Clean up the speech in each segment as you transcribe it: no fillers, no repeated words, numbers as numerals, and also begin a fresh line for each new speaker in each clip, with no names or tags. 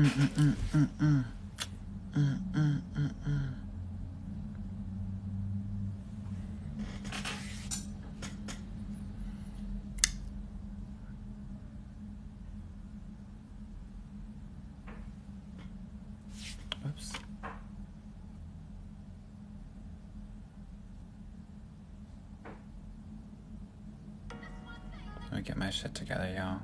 Oops. Let me get my shit together, y'all.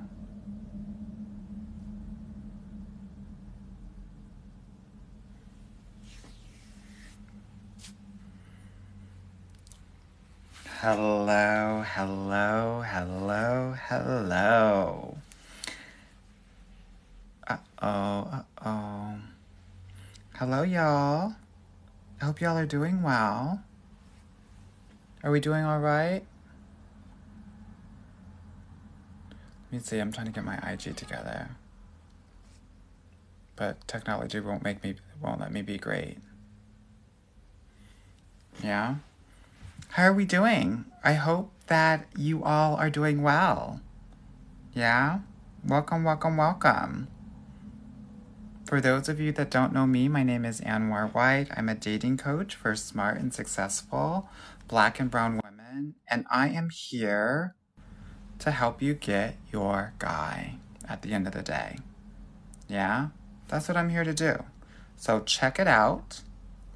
Hello, hello, hello, hello. Uh-oh. Hello, y'all. I hope y'all are doing well. Are we doing all right? Let me see, I'm trying to get my IG together. But technology won't let me be great. Yeah? How are we doing? I hope that you all are doing well. Yeah? Welcome, welcome, welcome. For those of you that don't know me, my name is Anwar White. I'm a dating coach for smart and successful Black and brown women, and I am here to help you get your guy at the end of the day. Yeah? That's what I'm here to do. So check it out,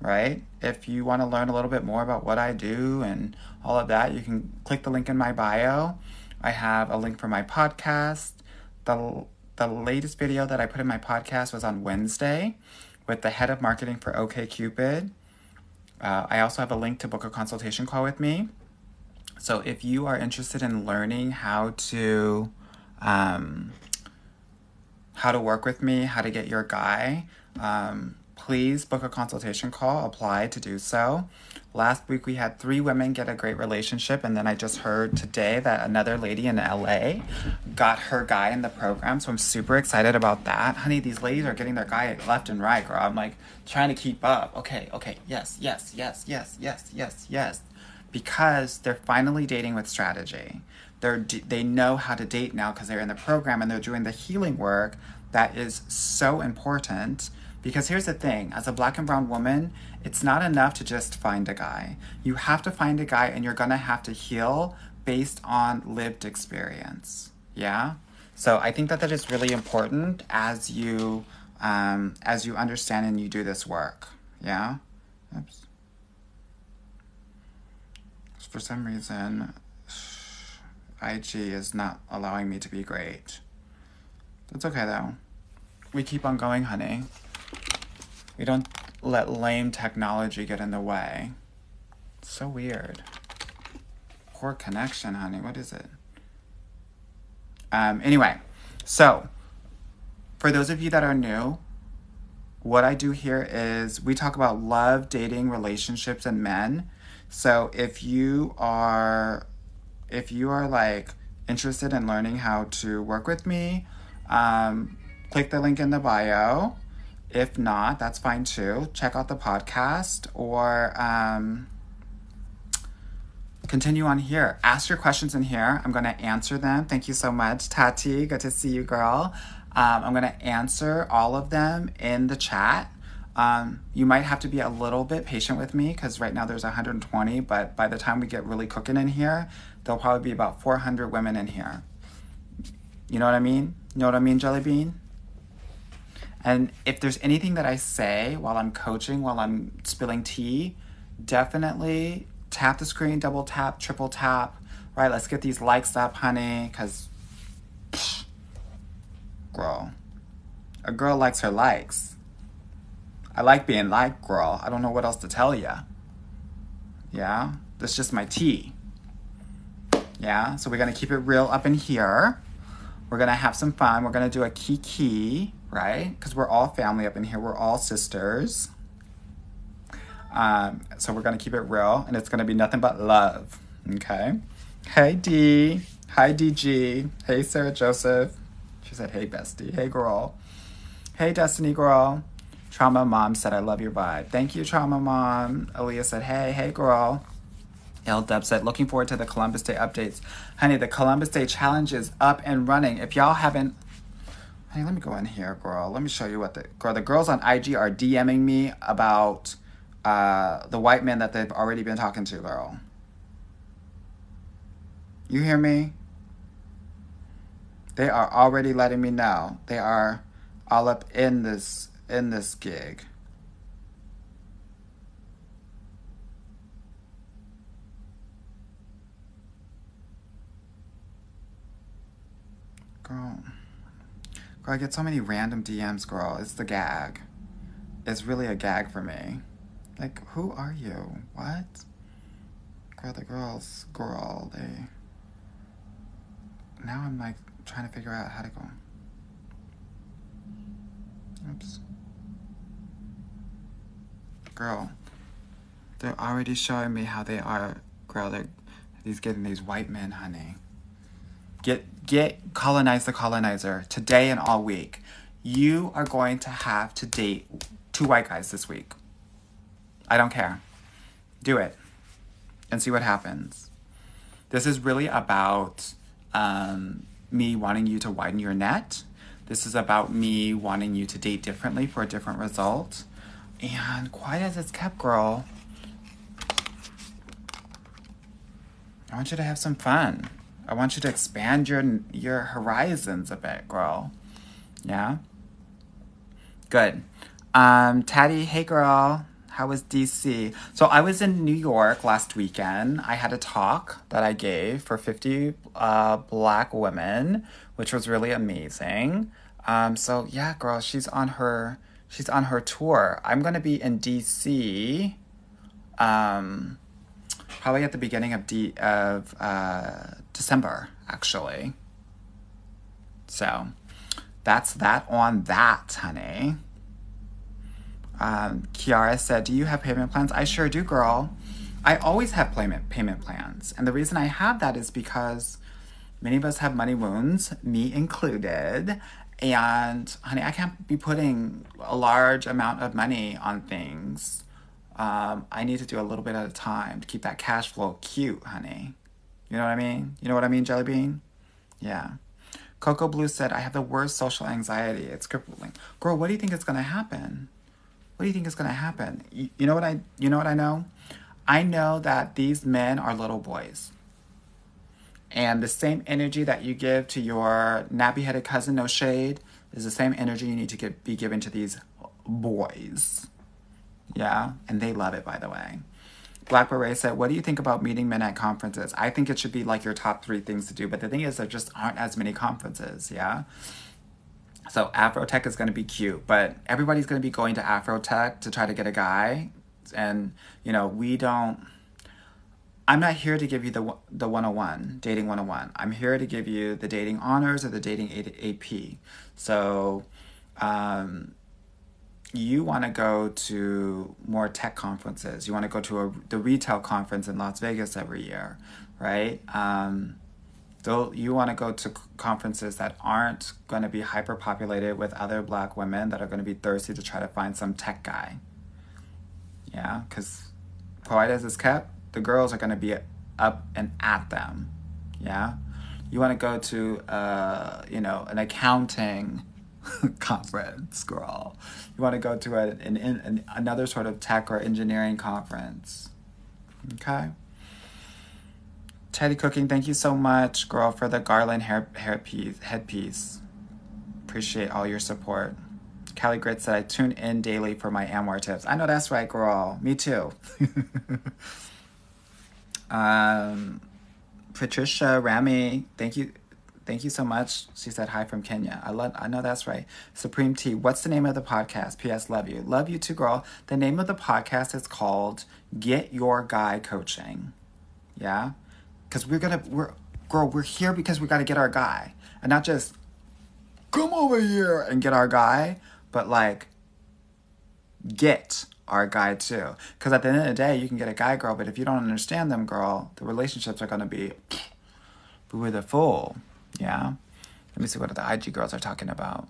right? If you want to learn a little bit more about what I do and all of that, you can click the link in my bio. I have a link for my podcast. The latest video that I put in my podcast was on Wednesday with the head of marketing for OkCupid. I also have a link to book a consultation call with me. So if you are interested in learning how to work with me, how to get your guy, please book a consultation call, apply to do so. Last week we had 3 women get a great relationship, and then I just heard today that another lady in LA got her guy in the program, so I'm super excited about that. Honey, these ladies are getting their guy left and right, girl. I'm like trying to keep up. Okay, yes. Because they're finally dating with strategy. They know how to date now because they're in the program and they're doing the healing work that is so important. Because here's the thing, as a Black and brown woman, it's not enough to just find a guy. You have to find a guy, and you're gonna have to heal based on lived experience. Yeah? So I think that is really important as you understand and you do this work. Yeah? Oops. For some reason, IG is not allowing me to be great. It's okay though. We keep on going, honey. We don't let lame technology get in the way. It's so weird. Poor connection, honey. What is it? Anyway, so for those of you that are new, what I do here is we talk about love, dating, relationships, and men. So if you are like interested in learning how to work with me, click the link in the bio. If not, that's fine too. Check out the podcast or continue on here. Ask your questions in here. I'm going to answer them. Thank you so much, Tati. Good to see you, girl. I'm going to answer all of them in the chat. You might have to be a little bit patient with me because right now there's 120, but by the time we get really cooking in here, there'll probably be about 400 women in here. You know what I mean? You know what I mean, Jelly Bean? And if there's anything that I say while I'm coaching, while I'm spilling tea, definitely tap the screen, double tap, triple tap, right? Let's get these likes up, honey, because, girl, a girl likes her likes. I like being liked, girl. I don't know what else to tell ya. Yeah? That's just my tea. Yeah? So we're going to keep it real up in here. We're going to have some fun. We're going to do a kiki, right? Because we're all family up in here. We're all sisters. So we're going to keep it real. And it's going to be nothing but love. Okay? Hey, D. Hi, DG. Hey, Sarah Joseph. She said, hey, bestie. Hey, girl. Hey, Destiny girl. Trauma Mom said, I love your vibe. Thank you, Trauma Mom. Aaliyah said, hey, girl. L-Dub said, looking forward to the Columbus Day updates. Honey, the Columbus Day challenge is up and running. If y'all haven't... Hey, let me go in here, girl. Let me show you what the girls on IG are DMing me about the white men that they've already been talking to, girl. You hear me? They are already letting me know. They are all up in this gig. Girl, I get so many random DMs, girl. It's the gag. It's really a gag for me. Like, who are you? What? Girl, they... Now I'm, like, trying to figure out how to go. Oops. Girl, they're already showing me how they are. Girl, he's getting these white men, honey. Colonize the colonizer today and all week. You are going to have to date 2 white guys this week. I don't care. Do it and see what happens. This is really about me wanting you to widen your net. This is about me wanting you to date differently for a different result. And quiet as it's kept, girl, I want you to have some fun. I want you to expand your horizons a bit, girl. Yeah? Good. Taddy, hey girl. How was DC? So I was in New York last weekend. I had a talk that I gave for 50 black women, which was really amazing. So yeah, girl, she's on her tour. I'm gonna be in DC, probably at the beginning of December, actually. So that's that on that, honey. Kiara said, do you have payment plans? I sure do, girl. I always have payment plans. And the reason I have that is because many of us have money wounds, me included. And, honey, I can't be putting a large amount of money on things. I need to do a little bit at a time to keep that cash flow cute, honey. You know what I mean? You know what I mean, Jelly Bean? Yeah. Coco Blue said, I have the worst social anxiety. It's crippling. Girl, what do you think is going to happen? What do you think is going to happen? You know what I know? I know that these men are little boys. And the same energy that you give to your nappy-headed cousin, no shade, is the same energy you need to be given to these boys. Yeah? And they love it, by the way. Black Beret said, what do you think about meeting men at conferences? I think it should be like your top 3 things to do. But the thing is, there just aren't as many conferences, yeah? So Afrotech is going to be cute, but everybody's going to be going to Afrotech to try to get a guy. And, I'm not here to give you the 101, dating 101. I'm here to give you the dating honors or the dating AP. So you want to go to more tech conferences. You want to go to the retail conference in Las Vegas every year, right? You want to go to conferences that aren't going to be hyper-populated with other black women that are going to be thirsty to try to find some tech guy. Yeah, because quiet as it's kept, the girls are going to be up and at them. Yeah? You want to go to, an accounting conference, girl. You want to go to another sort of tech or engineering conference. Okay? Teddy Cooking, thank you so much, girl, for the garland headpiece. Appreciate all your support. Callie Grit said, I tune in daily for my Anwar tips. I know that's right, girl. Me too. Patricia Rami, thank you so much. She said hi from Kenya. I know that's right. Supreme T, what's the name of the podcast? P.S. Love you. Love you too, girl. The name of the podcast is called Get Your Guy Coaching. Yeah? Because we're here because we got to get our guy. And not just come over here and get our guy, but like get our guy too. Because at the end of the day, you can get a guy, girl, but if you don't understand them, girl, the relationships are going to be with a fool. Yeah? Let me see what the IG girls are talking about.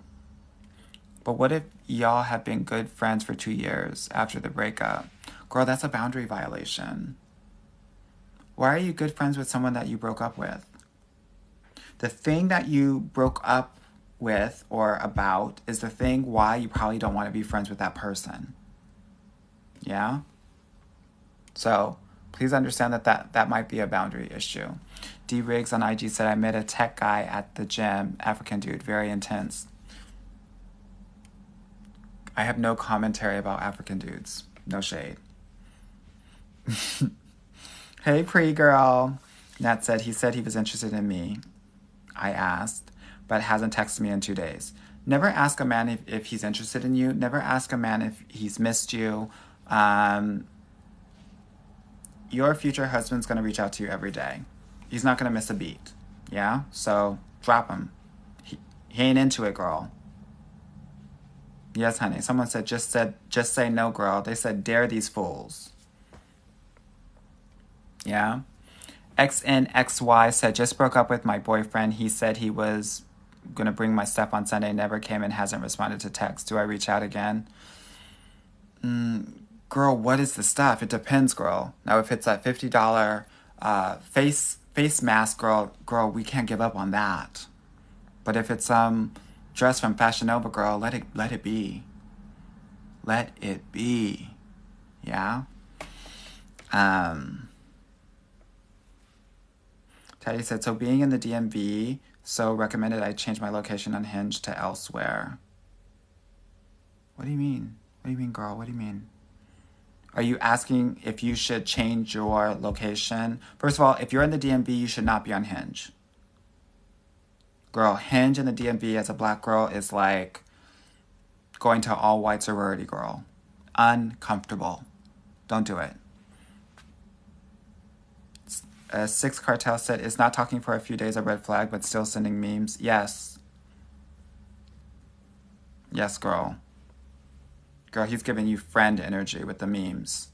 But what if y'all have been good friends for 2 years after the breakup? Girl, that's a boundary violation. Why are you good friends with someone that you broke up with? The thing that you broke up with or about is the thing why you probably don't want to be friends with that person. Yeah? So please understand that might be a boundary issue. D Riggs on IG said, I met a tech guy at the gym, African dude, very intense. I have no commentary about African dudes. No shade. Hey, pre-girl. Nat said he was interested in me. I asked, but hasn't texted me in 2 days. Never ask a man if he's interested in you. Never ask a man if he's missed you. Your future husband's going to reach out to you every day. He's not going to miss a beat. Yeah? So drop him. He ain't into it, girl. Yes, honey. Someone said, just say no, girl. They said, dare these fools. Yeah? XNXY said, just broke up with my boyfriend. He said he was going to bring my stuff on Sunday, never came and hasn't responded to text. Do I reach out again? Girl, what is the stuff? It depends, girl. Now, if it's that $50 face mask, girl, we can't give up on that. But if it's some dress from Fashion Nova, girl, let it be. Let it be. Yeah? Teddy said, so being in the DMV, so recommended I change my location on Hinge to elsewhere. What do you mean? What do you mean, girl? What do you mean? Are you asking if you should change your location? First of all, if you're in the DMV, you should not be on Hinge. Girl, Hinge in the DMV as a black girl is like going to all-white sorority, girl. Uncomfortable. Don't do it. Six Cartel said, is not talking for a few days a red flag, but still sending memes? Yes. Yes, girl. Girl, he's giving you friend energy with the memes.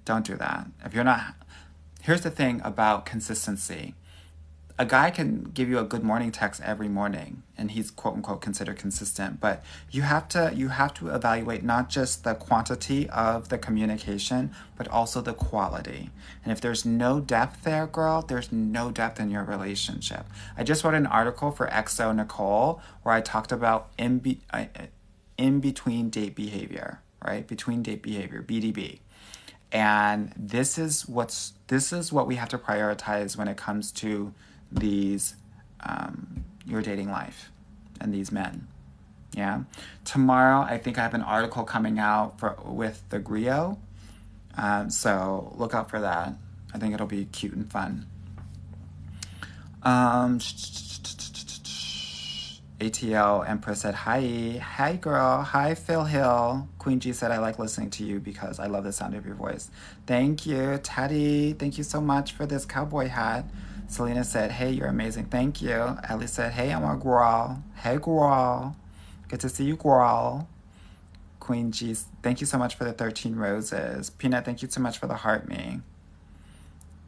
Don't do that. If you're not... Here's the thing about consistency. A guy can give you a good morning text every morning, and he's quote-unquote considered consistent, but you have to evaluate not just the quantity of the communication, but also the quality. And if there's no depth there, girl, there's no depth in your relationship. I just wrote an article for XO Nicole where I talked about in-between date behavior, right? Between date behavior, BDB. And this is what we have to prioritize when it comes to these your dating life and these men. Yeah. Tomorrow I think I have an article coming out with the Griot. So look out for that. I think it'll be cute and fun. ATL Empress said, hi girl, hi Phil Hill. Queen G said, I like listening to you because I love the sound of your voice. Thank you, Teddy. Thank you so much for this cowboy hat. Selena said, hey, you're amazing. Thank you. Ellie said, hey, I'm a girl. Hey, girl. Good to see you, girl. Queen G, thank you so much for the 13 roses. Peanut, thank you so much for the heart me.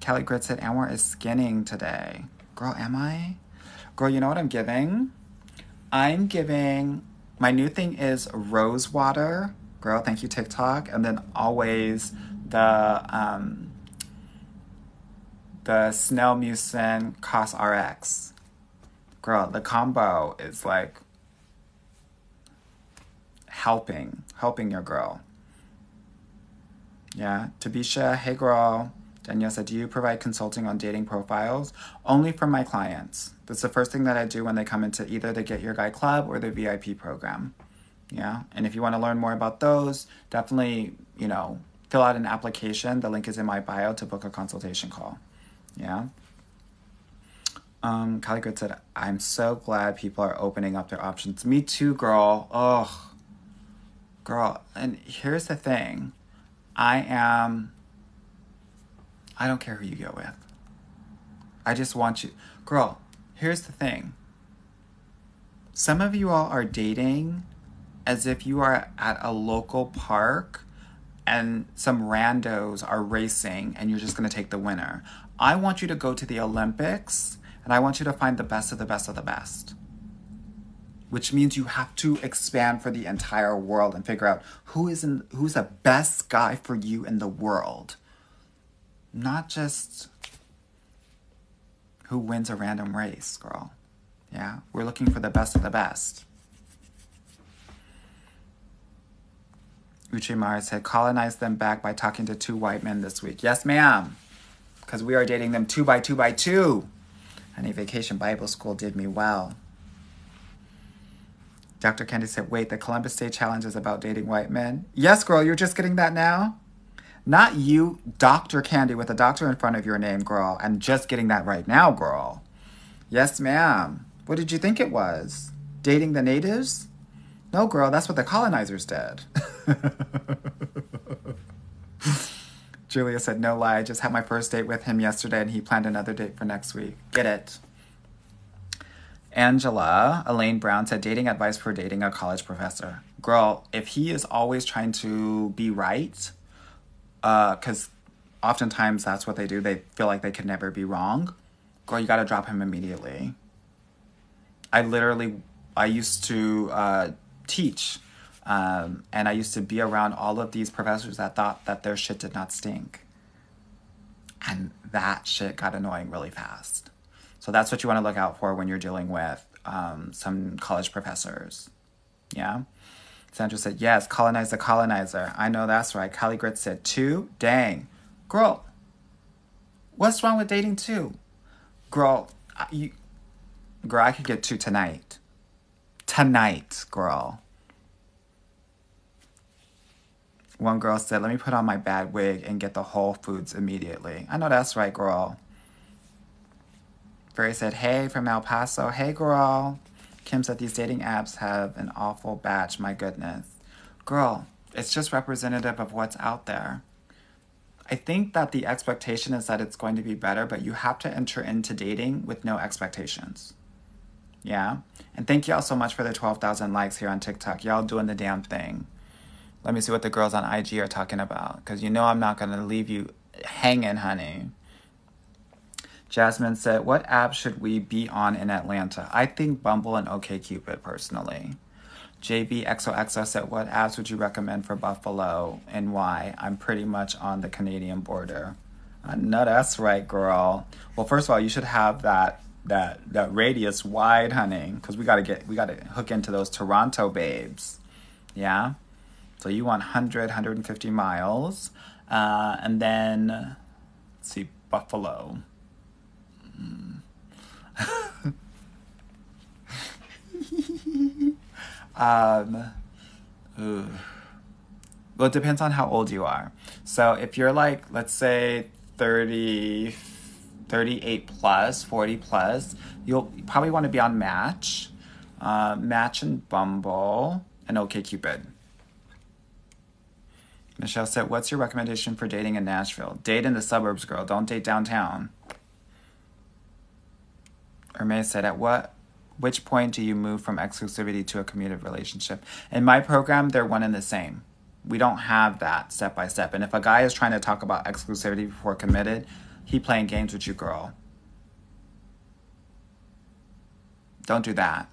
Kelly Grit said, Anwar is skinning today. Girl, am I? Girl, you know what I'm giving? I'm giving, my new thing is rose water. Girl, thank you, TikTok. And then always the Snell Mucin Cos RX. Girl, the combo is like helping your girl. Yeah. Tabisha, hey girl. Danielle said, do you provide consulting on dating profiles? Only for my clients. That's the first thing that I do when they come into either the Get Your Guy Club or the VIP program. Yeah. And if you want to learn more about those, definitely, fill out an application. The link is in my bio to book a consultation call. Yeah. Callie Grit said, I'm so glad people are opening up their options. Me too, girl. Ugh. Girl. And here's the thing. I don't care who you go with. I just want you. Girl, here's the thing. Some of you all are dating as if you are at a local park and some randos are racing and you're just going to take the winner. I want you to go to the Olympics and I want you to find the best of the best of the best. Which means you have to expand for the entire world and figure out who's the best guy for you in the world. Not just who wins a random race, girl. Yeah, we're looking for the best of the best. Uchimara said, colonize them back by talking to 2 white men this week. Yes, ma'am. Because we are dating them 2 by 2 by 2. Honey, Vacation Bible School did me well. Dr. Candy said, wait, the Columbus Day Challenge is about dating white men? Yes, girl, you're just getting that now? Not you, Dr. Candy, with a doctor in front of your name, girl. I'm just getting that right now, girl. Yes, ma'am. What did you think it was? Dating the natives? No, girl, that's what the colonizers did. Julia said, no lie, I just had my first date with him yesterday and he planned another date for next week. Get it. Angela, Elaine Brown said, dating advice for dating a college professor. Girl, if he is always trying to be right, because oftentimes that's what they do. They feel like they can never be wrong. Girl, you got to drop him immediately. I used to teach, and I used to be around all of these professors that thought that their shit did not stink. And that shit got annoying really fast. So that's what you want to look out for when you're dealing with some college professors. Yeah? Sandra said, yes, colonize the colonizer. I know that's right. Callie Grit said, 2? Dang. Girl, what's wrong with dating 2? Girl, I could get 2 tonight. Tonight, girl. One girl said, let me put on my bad wig and get the Whole Foods immediately. I know that's right, girl. Barry said, hey, from El Paso. Hey, girl. Kim said, these dating apps have an awful batch. My goodness. Girl, it's just representative of what's out there. I think that the expectation is that it's going to be better, but you have to enter into dating with no expectations. Yeah? And thank y'all so much for the 12,000 likes here on TikTok. Y'all doing the damn thing. Let me see what the girls on IG are talking about, because you know I'm not going to leave you hanging, honey. Jasmine said, what app should we be on in Atlanta? I think Bumble and OkCupid, personally. JBXOXO said, what apps would you recommend for Buffalo and why? I'm pretty much on the Canadian border. No, that's right, girl. Well, first of all, you should have that radius wide, honey, because we gotta hook into those Toronto babes. Yeah? So you want 150 miles. And then, let's see, Buffalo. Well, it depends on how old you are. So if you're like, let's say 30, 38 plus, 40 plus, you'll probably want to be on Match, Match and Bumble, and OkCupid. Michelle said, what's your recommendation for dating in Nashville? Date in the suburbs, girl. Don't date downtown. Hermes said, which point do you move from exclusivity to a committed relationship? In my program, they're one and the same. We don't have that step by step. And if a guy is trying to talk about exclusivity before committed, he playing games with you, girl. Don't do that.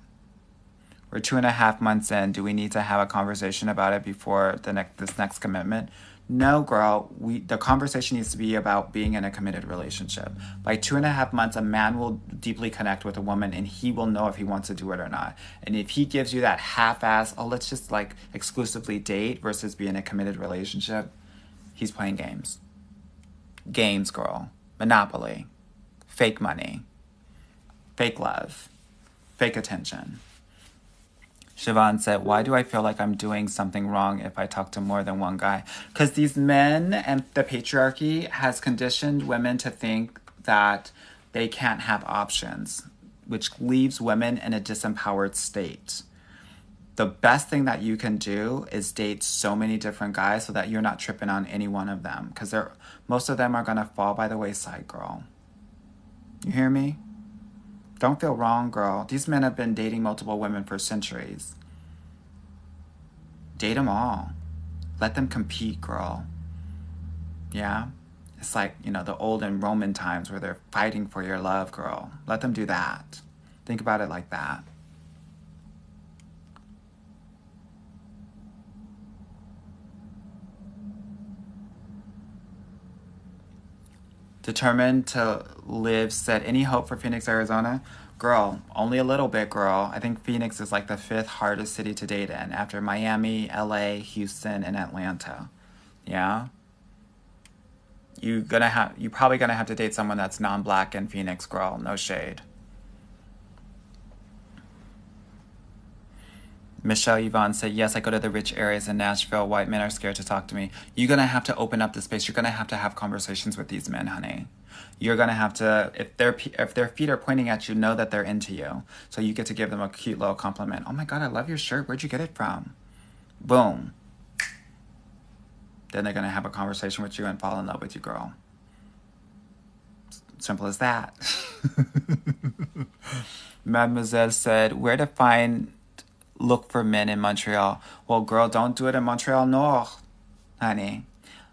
We're 2.5 months in. Do we need to have a conversation about it before this next commitment? No, girl. The conversation needs to be about being in a committed relationship. By 2.5 months, a man will deeply connect with a woman, and he will know if he wants to do it or not. And if he gives you that half-ass, let's just like exclusively date versus be in a committed relationship, he's playing games. Games, girl. Monopoly. Fake money. Fake love. Fake attention. Siobhan said, why do I feel like I'm doing something wrong if I talk to more than one guy? Because these men and the patriarchy has conditioned women to think that they can't have options, which leaves women in a disempowered state. The best thing that you can do is date so many different guys so that you're not tripping on any one of them. Because most of them are going to fall by the wayside, girl. You hear me? Don't feel wrong, girl. These men have been dating multiple women for centuries. Date them all. Let them compete, girl. Yeah? It's like, the olden Roman times where they're fighting for your love, girl. Let them do that. Think about it like that. Determined to live said, any hope for Phoenix, Arizona? Girl, only a little bit, girl. I think Phoenix is like the 5th hardest city to date in after Miami, LA, Houston, and Atlanta. Yeah? You probably gonna have to date someone that's non-black in Phoenix, girl. No shade. Michelle Yvonne said, yes, I go to the rich areas in Nashville. White men are scared to talk to me. You're going to have to open up the space. You're going to have conversations with these men, honey. You're going to have to, if their feet are pointing at you, know that they're into you. So you get to give them a cute little compliment. Oh my God, I love your shirt. Where'd you get it from? Boom. Then they're going to have a conversation with you and fall in love with you, girl. Simple as that. Mademoiselle said, where to look for men in Montreal? Well, girl, don't do it in Montreal Nord, honey.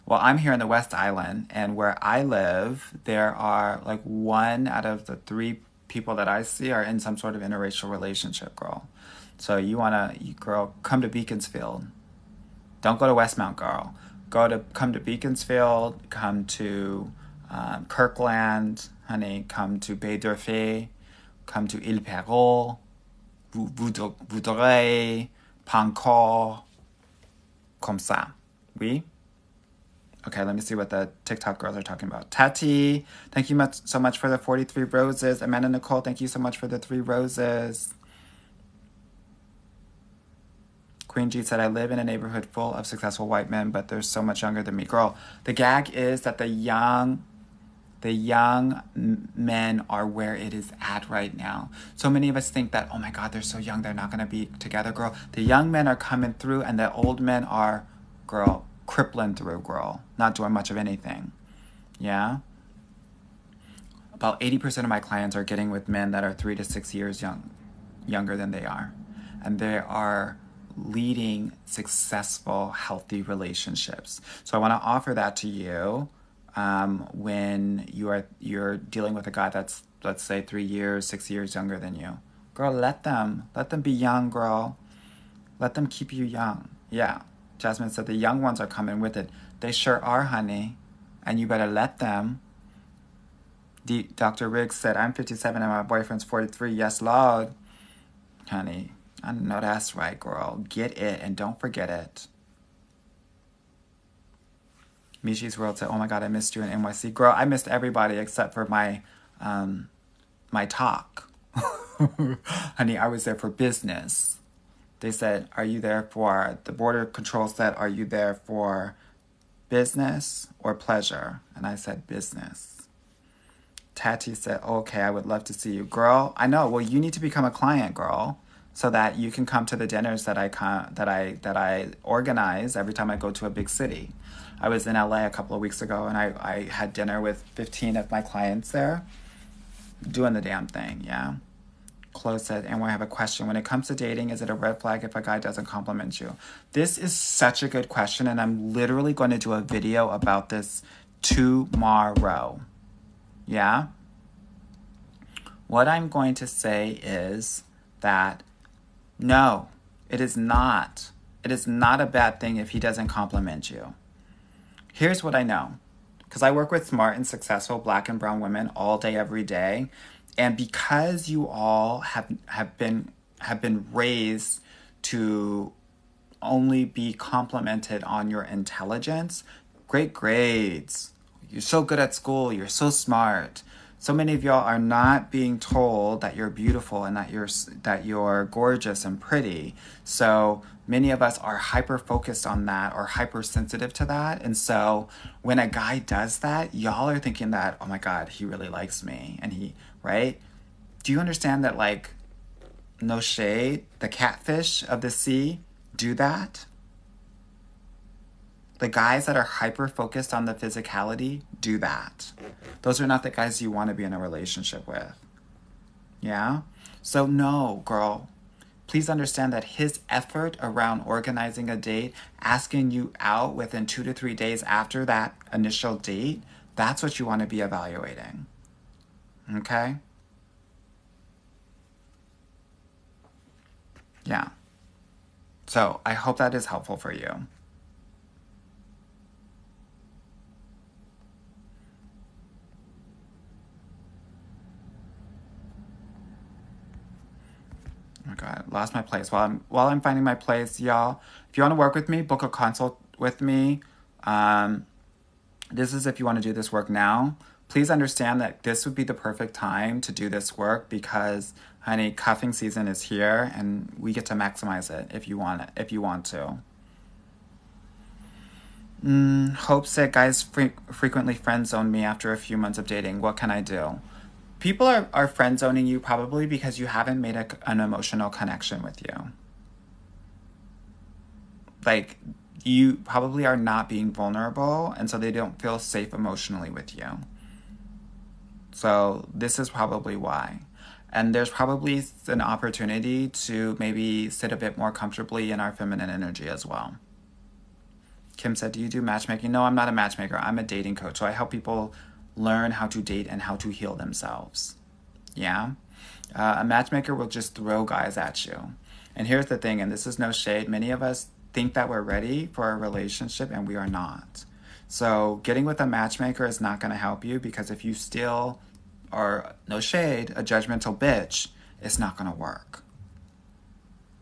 Well, I'm here in the West Island, and where I live, there are like 1 out of the 3 people that I see are in some sort of interracial relationship, girl. So girl, come to Beaconsfield. Don't go to Westmount, girl. Come to Beaconsfield, come to Kirkland, honey, come to Baie d'Urfé, come to Ile Perrot, Voudreuil, Pancourt, comme ça. Oui? Okay, let me see what the TikTok girls are talking about. Tati, thank you so much for the 43 roses. Amanda Nicole, thank you so much for the 3 roses. Queen G said, I live in a neighborhood full of successful white men, but they're so much younger than me. Girl, the gag is that the young men are where it is at right now. So many of us think that, oh my God, they're so young, they're not going to be together, girl. The young men are coming through and the old men are, girl, crippling through, girl. Not doing much of anything. Yeah? About 80% of my clients are getting with men that are 3 to 6 years younger than they are. And they are leading successful, healthy relationships. So I want to offer that to you. When you're dealing with a guy that's, let's say, 3 years, 6 years younger than you. Girl, let them be young, girl. Let them keep you young. Yeah. Jasmine said the young ones are coming with it. They sure are, honey. And you better let them. Dr. Riggs said, I'm 57 and my boyfriend's 43. Yes, Lord. Honey, I know that's right, girl. Get it and don't forget it. Mishi's World said, oh my God, I missed you in NYC. Girl, I missed everybody except for my talk. Honey, I was there for business. They said, are you there for, the border control said, are you there for business or pleasure? And I said, business. Tati said, okay, I would love to see you. Girl, I know. Well, you need to become a client, girl, so that you can come to the dinners that I organize every time I go to a big city. I was in LA a couple of weeks ago, and I had dinner with 15 of my clients there, doing the damn thing, yeah? Chloe said, and I have a question. When it comes to dating, is it a red flag if a guy doesn't compliment you? This is such a good question, and I'm literally going to do a video about this tomorrow. Yeah? What I'm going to say is that no, it is not. It is not a bad thing if he doesn't compliment you. Here's what I know. Because I work with smart and successful Black and brown women all day, every day. And because you all have been raised to only be complimented on your intelligence, great grades, you're so good at school, you're so smart. So many of y'all are not being told that you're beautiful and that you're gorgeous and pretty. So many of us are hyper-focused on that or hypersensitive to that. And so when a guy does that, y'all are thinking that, oh my God, he really likes me. And right? Do you understand that, like, no shade, the catfish of the sea do that? The guys that are hyper-focused on the physicality do that. Those are not the guys you want to be in a relationship with. Yeah? So no, girl. Please understand that his effort around organizing a date, asking you out within 2 to 3 days after that initial date, that's what you want to be evaluating. Okay? Yeah. So I hope that is helpful for you. lost my place. While I'm finding my place, y'all, if you want to work with me, book a consult with me. This is if you want to do this work now. Please understand that this would be the perfect time to do this work because, honey, cuffing season is here and we get to maximize it if you want to. Hope said, guys frequently friend zone me after a few months of dating. What can I do? People are friend zoning you probably because you haven't made an emotional connection with you. Like, you probably are not being vulnerable, and so they don't feel safe emotionally with you. So this is probably why. And there's probably an opportunity to maybe sit a bit more comfortably in our feminine energy as well. Kim said, do you do matchmaking? No, I'm not a matchmaker. I'm a dating coach. So I help people learn how to date and how to heal themselves. Yeah? A matchmaker will just throw guys at you. And here's the thing, and this is no shade. Many of us think that we're ready for a relationship, and we are not. So getting with a matchmaker is not going to help you because if you still are, no shade, a judgmental bitch, it's not going to work.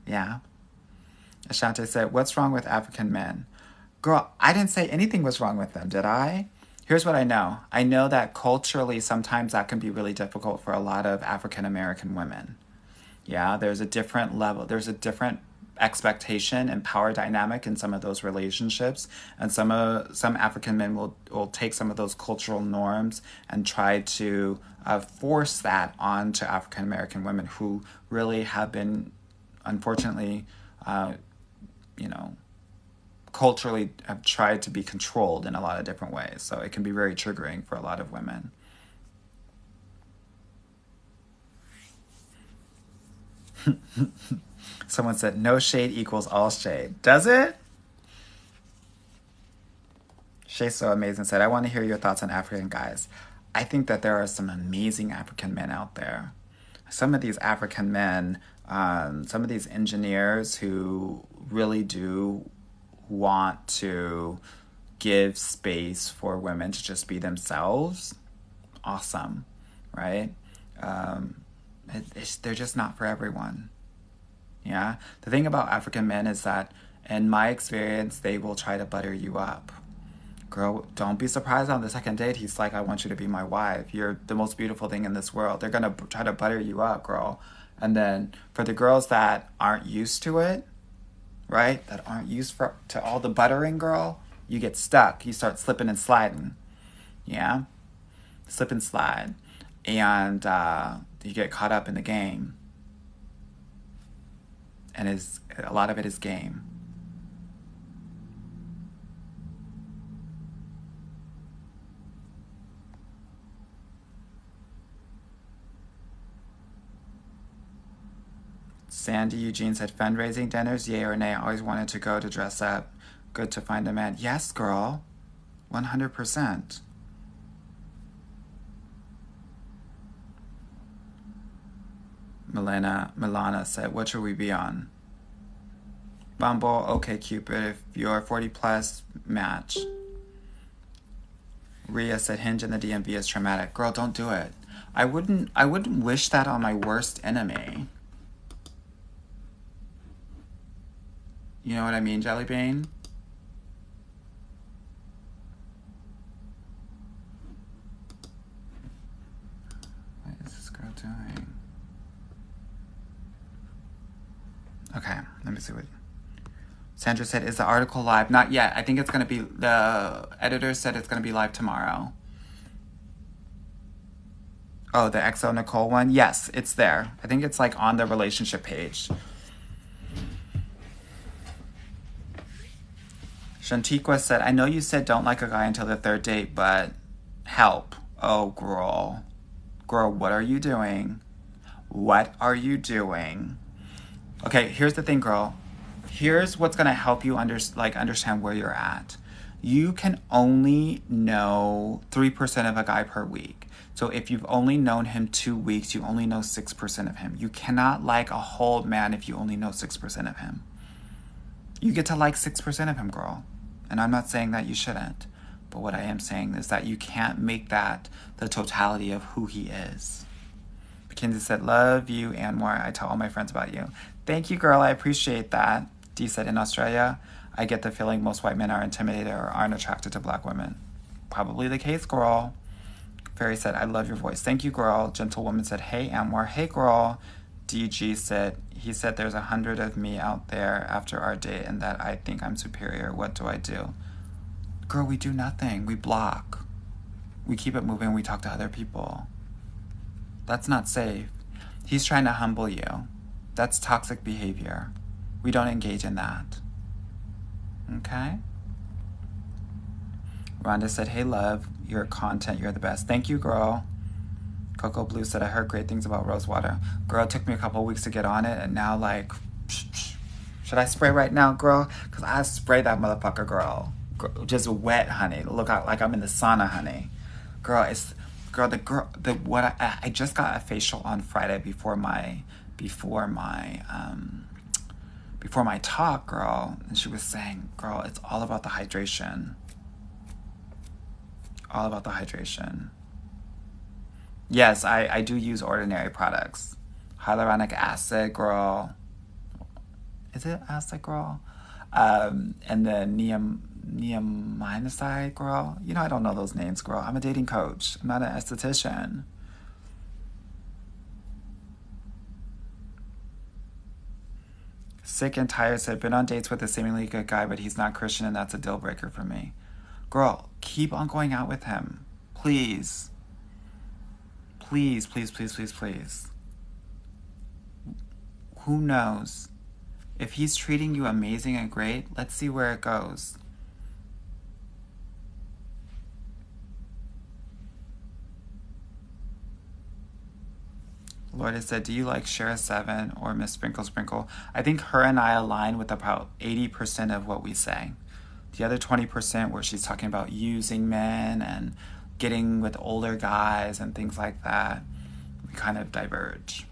Yeah? Ashante said, what's wrong with African men? Girl, I didn't say anything was wrong with them, did I? Here's what I know. I know that culturally, sometimes that can be really difficult for a lot of African American women. Yeah, there's a different level. There's a different expectation and power dynamic in some of those relationships. And some African men will take some of those cultural norms and try to force that onto African American women who really have been, unfortunately, culturally have tried to be controlled in a lot of different ways. So it can be very triggering for a lot of women. Someone said, no shade equals all shade. Does it? Shay's so amazing said, I want to hear your thoughts on African guys. I think that there are some amazing African men out there. Some of these African men, some of these engineers who really do want to give space for women to just be themselves. Awesome, right? They're just not for everyone. Yeah? The thing about African men is that, in my experience, they will try to butter you up. Girl, don't be surprised on the second date. He's like, I want you to be my wife. You're the most beautiful thing in this world. They're going to try to butter you up, girl. And then for the girls that aren't used to it, right, that aren't used to all the buttering, girl, you get stuck. You start slipping and sliding. Yeah? Slip and slide. And you get caught up in the game. And a lot of it is game. Sandy Eugene said, fundraising dinners, yay or nay? I always wanted to go to dress up. Good to find a man. Yes, girl. 100%. Milana said, what should we be on? Bumble, OkCupid, if you're 40 plus, match. Rhea said, Hinge in the DMV is traumatic. Girl, don't do it. I wouldn't wish that on my worst enemy. You know what I mean, Jellybean? What is this girl doing? Okay, let me see what... Sandra said, is the article live? Not yet. I think it's going to be... The editor said it's going to be live tomorrow. Oh, the XO Nicole one? Yes, it's there. I think it's like on the relationship page. Shantiqua said, I know you said don't like a guy until the third date, but help. Oh, girl. Girl, what are you doing? What are you doing? Okay, here's the thing, girl. Here's what's going to help you understand where you're at. You can only know 3% of a guy per week. So if you've only known him 2 weeks, you only know 6% of him. You cannot like a whole man if you only know 6% of him. You get to like 6% of him, girl. And I'm not saying that you shouldn't. But what I am saying is that you can't make that the totality of who he is. Mackenzie said, love you and more. I tell all my friends about you. Thank you, girl. I appreciate that. Dee said, in Australia, I get the feeling most white men are intimidated or aren't attracted to black women. Probably the case, girl. Fairy said, I love your voice. Thank you, girl. Gentlewoman said, hey, Anwar. Hey, girl. DG said, he said, there's 100 of me out there after our date and that I think I'm superior. What do I do? Girl, we do nothing. We block. We keep it moving. We talk to other people. That's not safe. He's trying to humble you. That's toxic behavior. We don't engage in that. Okay? Rhonda said, hey, love, your content, you're the best. Thank you, girl. Coco Blue said, I heard great things about Rosewater. Girl, it took me a couple of weeks to get on it, and now, like, should I spray right now, girl? Because I spray that motherfucker, girl. Just wet, honey. Look out like I'm in the sauna, honey. Girl, I just got a facial on Friday before my talk, girl, and she was saying, girl, it's all about the hydration. All about the hydration. Yes, I do use Ordinary products. Hyaluronic acid, girl. Is it acid, girl? And then neominoside, girl. You know, I don't know those names, girl. I'm a dating coach. I'm not an esthetician. Sick and Tired said, been on dates with a seemingly good guy, but he's not Christian, and that's a deal breaker for me. Girl, keep on going out with him. Please. Please, please, please, please, please. Who knows? If he's treating you amazing and great, let's see where it goes. Lorda said, do you like Shara 7 or Miss Sprinkle Sprinkle? I think her and I align with about 80% of what we say. The other 20% where she's talking about using men and getting with older guys and things like that, we kind of diverge.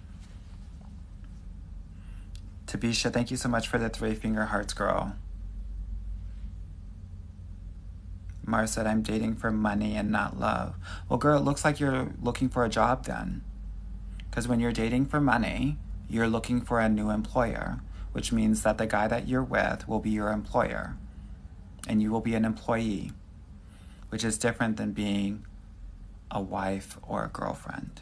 Tabisha, thank you so much for the 3-finger hearts, girl. Mara said, I'm dating for money and not love. Well, girl, it looks like you're looking for a job then. Because when you're dating for money, you're looking for a new employer, which means that the guy that you're with will be your employer. And you will be an employee, which is different than being a wife or a girlfriend.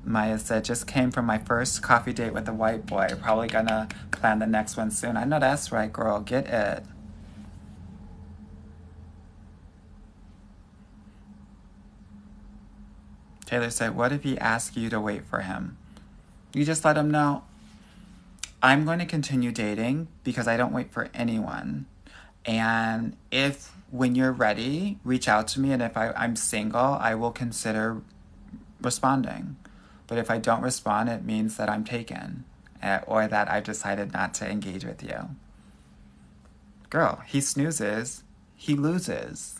Maya said, just came from my first coffee date with a white boy. Probably gonna plan the next one soon. I know that's right, girl. Get it. Taylor said, what if he asks you to wait for him? You just let him know, I'm going to continue dating because I don't wait for anyone. And if, when you're ready, reach out to me. And if I'm single, I will consider responding. But if I don't respond, it means that I'm taken or that I've decided not to engage with you. Girl, he snoozes, he loses.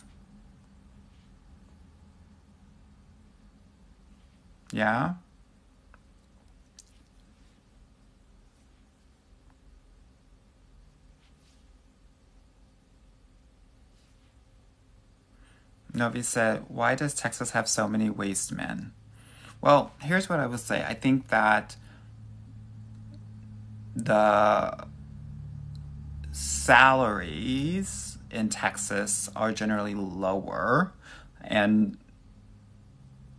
Yeah? Novi said, why does Texas have so many waste men? Well, here's what I would say. I think that the salaries in Texas are generally lower, and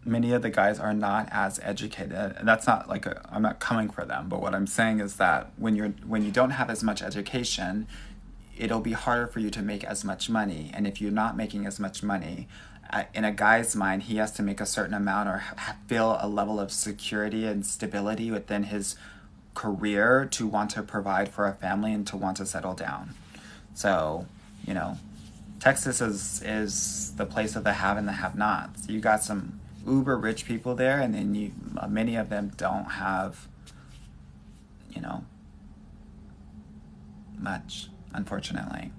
many of the guys are not as educated. And that's not like I'm not coming for them, but what I'm saying is that when you don't have as much education, it'll be harder for you to make as much money. And if you're not making as much money, in a guy's mind, he has to make a certain amount or feel a level of security and stability within his career to want to provide for a family and to want to settle down. So, you know, Texas is the place of the have and the have-nots. You got some uber rich people there, and then many of them don't have, you know, much, unfortunately.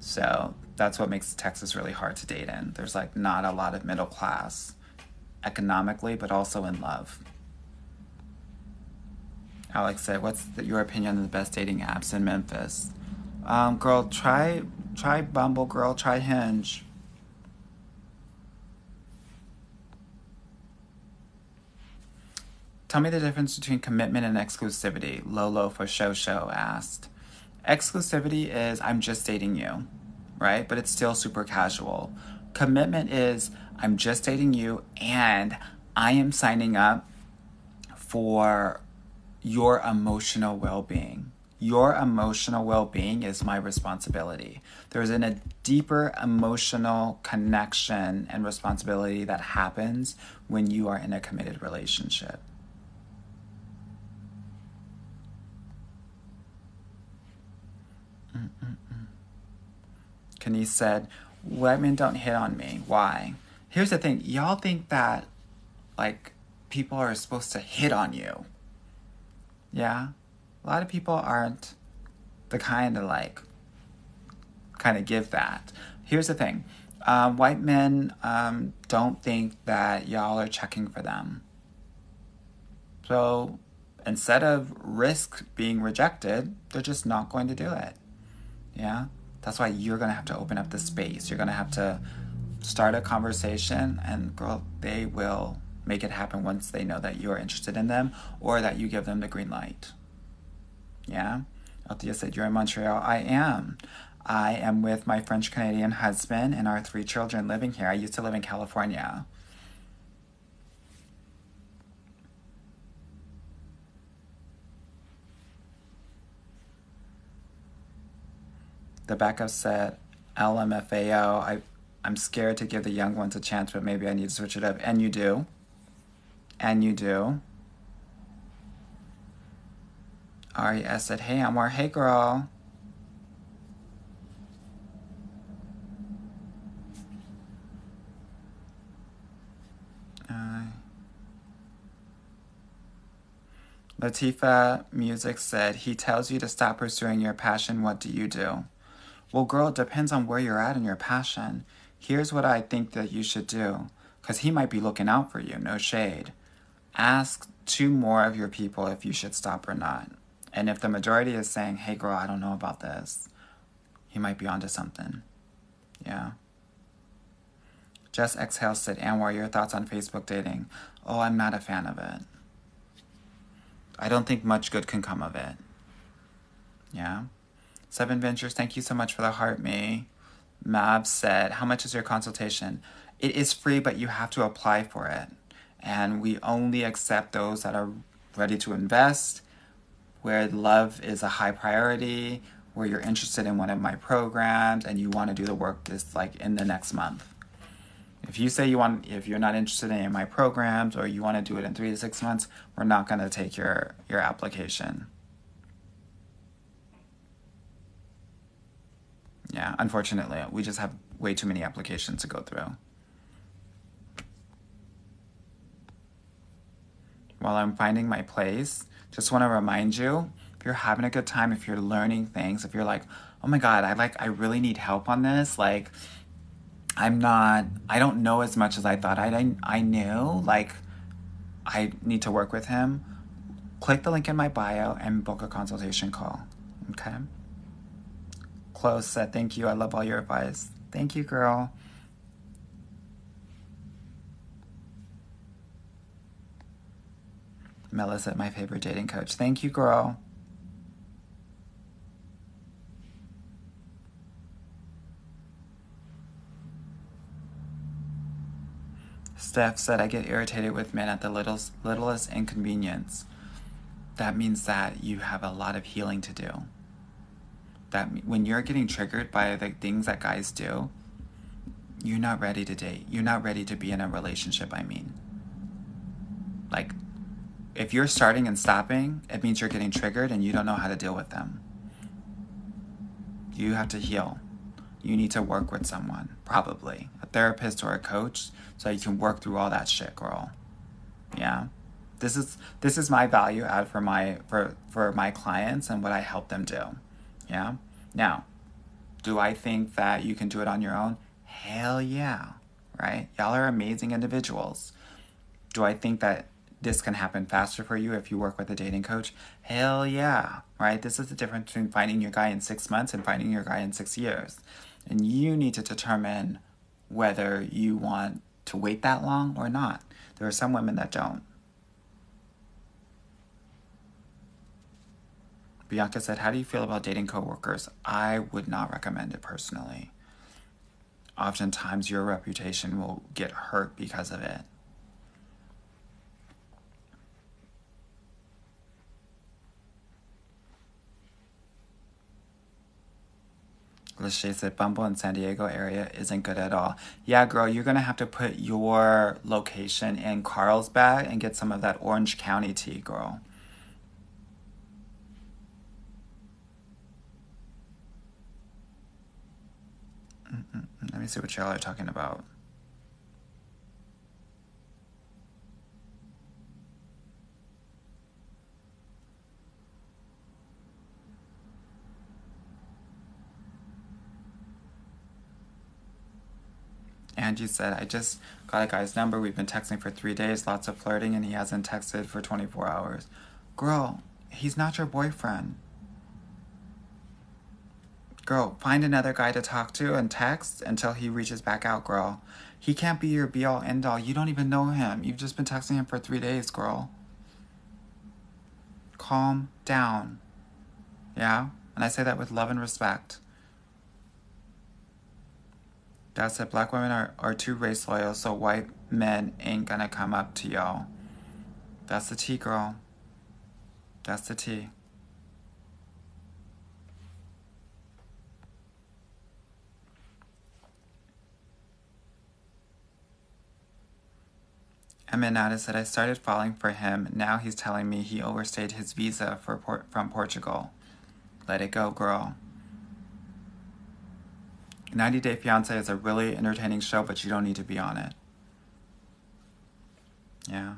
So that's what makes Texas really hard to date in. There's like not a lot of middle class economically, but also in love. Alex said, what's your opinion on the best dating apps in Memphis? Girl, try Bumble, girl, try Hinge. Tell me the difference between commitment and exclusivity. Lolo for show asked. Exclusivity is I'm just dating you, right? But it's still super casual. Commitment is I'm just dating you and I am signing up for your emotional well-being. Your emotional well-being is my responsibility. There's a deeper emotional connection and responsibility that happens when you are in a committed relationship. Kenise said, women don't hit on me. Why? Here's the thing. Y'all think that, like, people are supposed to hit on you. Yeah? A lot of people aren't the kind to, kind of give that. Here's the thing. White men don't think that y'all are checking for them. So instead of risk being rejected, they're just not going to do it. Yeah? That's why you're going to have to open up the space. You're going to have to start a conversation, and girl, they will make it happen once they know that you're interested in them or that you give them the green light. Yeah? Althea said, you're in Montreal. I am. I am with my French-Canadian husband and our 3 children living here. I used to live in California. The backup said, LMFAO, I'm scared to give the young ones a chance, but maybe I need to switch it up. And you do. And you do. RES said, hey, Amor. Hey, girl. Latifa Music said, he tells you to stop pursuing your passion. What do you do? Well, girl, it depends on where you're at in your passion. Here's what I think that you should do, because he might be looking out for you, no shade. Ask 2 more of your people if you should stop or not. And if the majority is saying, hey, girl, I don't know about this, he might be onto something. Yeah. Just Exhale said, Anwar, your thoughts on Facebook dating? Oh, I'm not a fan of it. I don't think much good can come of it. Yeah. 7 Ventures, thank you so much for the heart, me. Mab said, how much is your consultation? It is free, but you have to apply for it. And we only accept those that are ready to invest, where love is a high priority, where you're interested in one of my programs, and you want to do the work this in the next month. If you say if you're not interested in any of my programs, or you want to do it in 3 to 6 months, we're not going to take your application. Yeah, unfortunately, we just have way too many applications to go through. While I'm finding my place, just want to remind you, if you're having a good time, if you're learning things, if you're like, oh my God, I really need help on this, I don't know as much as I thought I knew, I need to work with him, click the link in my bio and book a consultation call, okay? Close said, thank you, I love all your advice. Thank you, girl. Melissa, my favorite dating coach. Thank you, girl. Steph said, I get irritated with men at the littlest inconvenience. That means that you have a lot of healing to do. That when you're getting triggered by the things that guys do, you're not ready to date. You're not ready to be in a relationship, I mean. If you're starting and stopping, it means you're getting triggered and you don't know how to deal with them. You have to heal. You need to work with someone, probably. A therapist or a coach, so you can work through all that shit, girl. Yeah? This is my value add for my clients and what I help them do. Yeah? Now, do I think that you can do it on your own? Hell yeah. Right? Y'all are amazing individuals. Do I think that this can happen faster for you if you work with a dating coach? Hell yeah. Right? This is the difference between finding your guy in 6 months and finding your guy in 6 years. And you need to determine whether you want to wait that long or not. There are some women that don't. Bianca said, how do you feel about dating coworkers? I would not recommend it personally. Oftentimes your reputation will get hurt because of it. Lachey said, Bumble in San Diego area isn't good at all. Yeah, girl, you're going to have to put your location in Carlsbad and get some of that Orange County tea, girl. Let me see what y'all are talking about. Angie said, I just got a guy's number. We've been texting for 3 days, lots of flirting, and he hasn't texted for 24 hours. Girl, he's not your boyfriend. Girl, find another guy to talk to and text until he reaches back out, girl. He can't be your be-all, end-all. You don't even know him. You've just been texting him for 3 days, girl. Calm down. Yeah? And I say that with love and respect. Dad said black women are too race loyal, so white men ain't gonna come up to y'all. That's the tea, girl. That's the tea. Aminata said, I started falling for him. Now he's telling me he overstayed his visa from Portugal. Let it go, girl. 90 Day Fiancé is a really entertaining show, but you don't need to be on it. Yeah.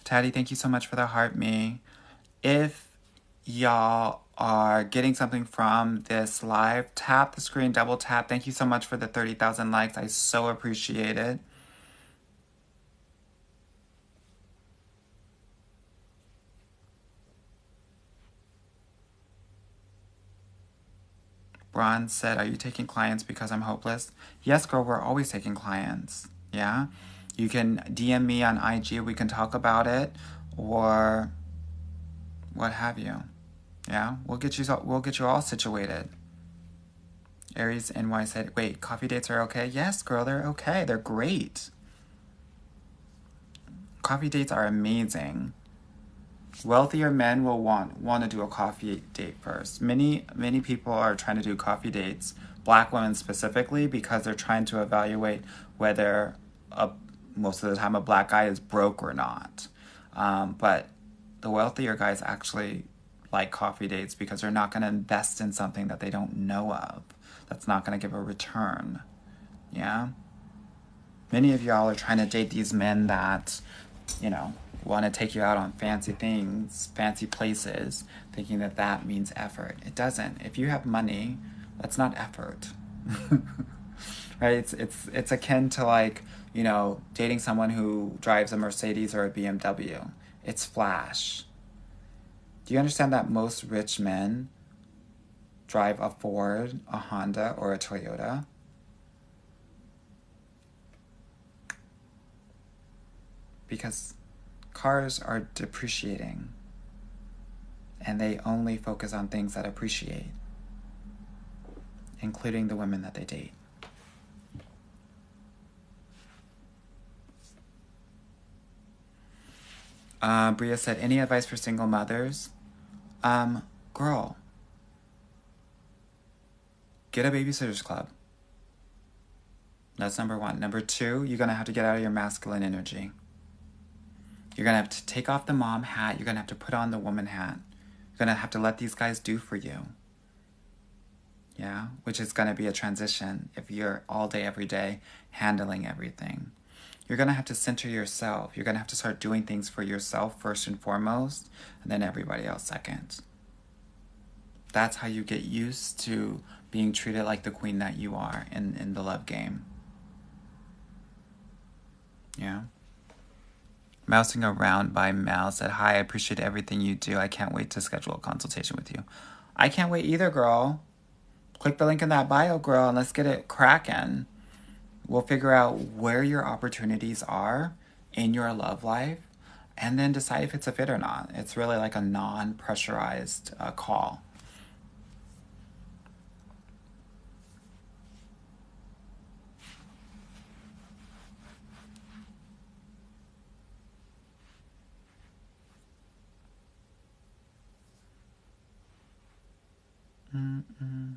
Taddy, thank you so much for the heart, me. If y'all are getting something from this live, tap the screen, double tap. Thank you so much for the 30,000 likes. I so appreciate it. Bron said, are you taking clients because I'm hopeless? Yes, girl, we're always taking clients. Yeah? You can DM me on IG. We can talk about it or what have you. Yeah? We'll get you all situated. Aries NY said, wait, coffee dates are okay? Yes, girl, they're okay. They're great. Coffee dates are amazing. Wealthier men will want to do a coffee date first. Many people are trying to do coffee dates, black women specifically, because they're trying to evaluate whether most of the time a black guy is broke or not. But the wealthier guys actually like coffee dates because they're not going to invest in something that they don't know of. That's not going to give a return. Yeah? Many of y'all are trying to date these men that, want to take you out on fancy things, fancy places, thinking that means effort. It doesn't. If you have money, that's not effort. Right? It's akin to dating someone who drives a Mercedes or a BMW. It's flash. Do you understand that most rich men drive a Ford, a Honda, or a Toyota? Because cars are depreciating, and they only focus on things that appreciate, including the women that they date. Bria said, any advice for single mothers? Girl, get a babysitter's club. That's number one. Number two, you're going to have to get out of your masculine energy. You're going to have to take off the mom hat. You're going to have to put on the woman hat. You're going to have to let these guys do for you. Yeah? Which is going to be a transition if you're all day, every day, handling everything. You're going to have to center yourself. You're going to have to start doing things for yourself first and foremost, and then everybody else second. That's how you get used to being treated like the queen that you are in the love game. Yeah? Mousing Around by Mal said, hi, I appreciate everything you do. I can't wait to schedule a consultation with you. I can't wait either, girl. Click the link in that bio, girl, and let's get it cracking. We'll figure out where your opportunities are in your love life and then decide if it's a fit or not. It's really like a non-pressurized call. Mm-mm.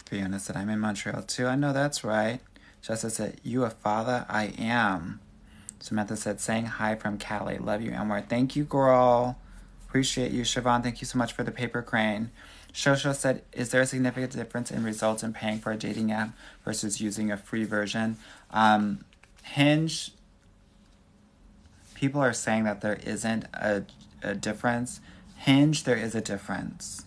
Fiona said, I'm in Montreal too. I know that's right. Jessica said, you a father? I am. Samantha said, saying hi from Cali. Love you, Elmore. Thank you, girl. Appreciate you. Siobhan, thank you so much for the paper crane. Shosho said, is there a significant difference in results in paying for a dating app versus using a free version? Hinge, people are saying that there isn't a difference. Hinge, there is a difference.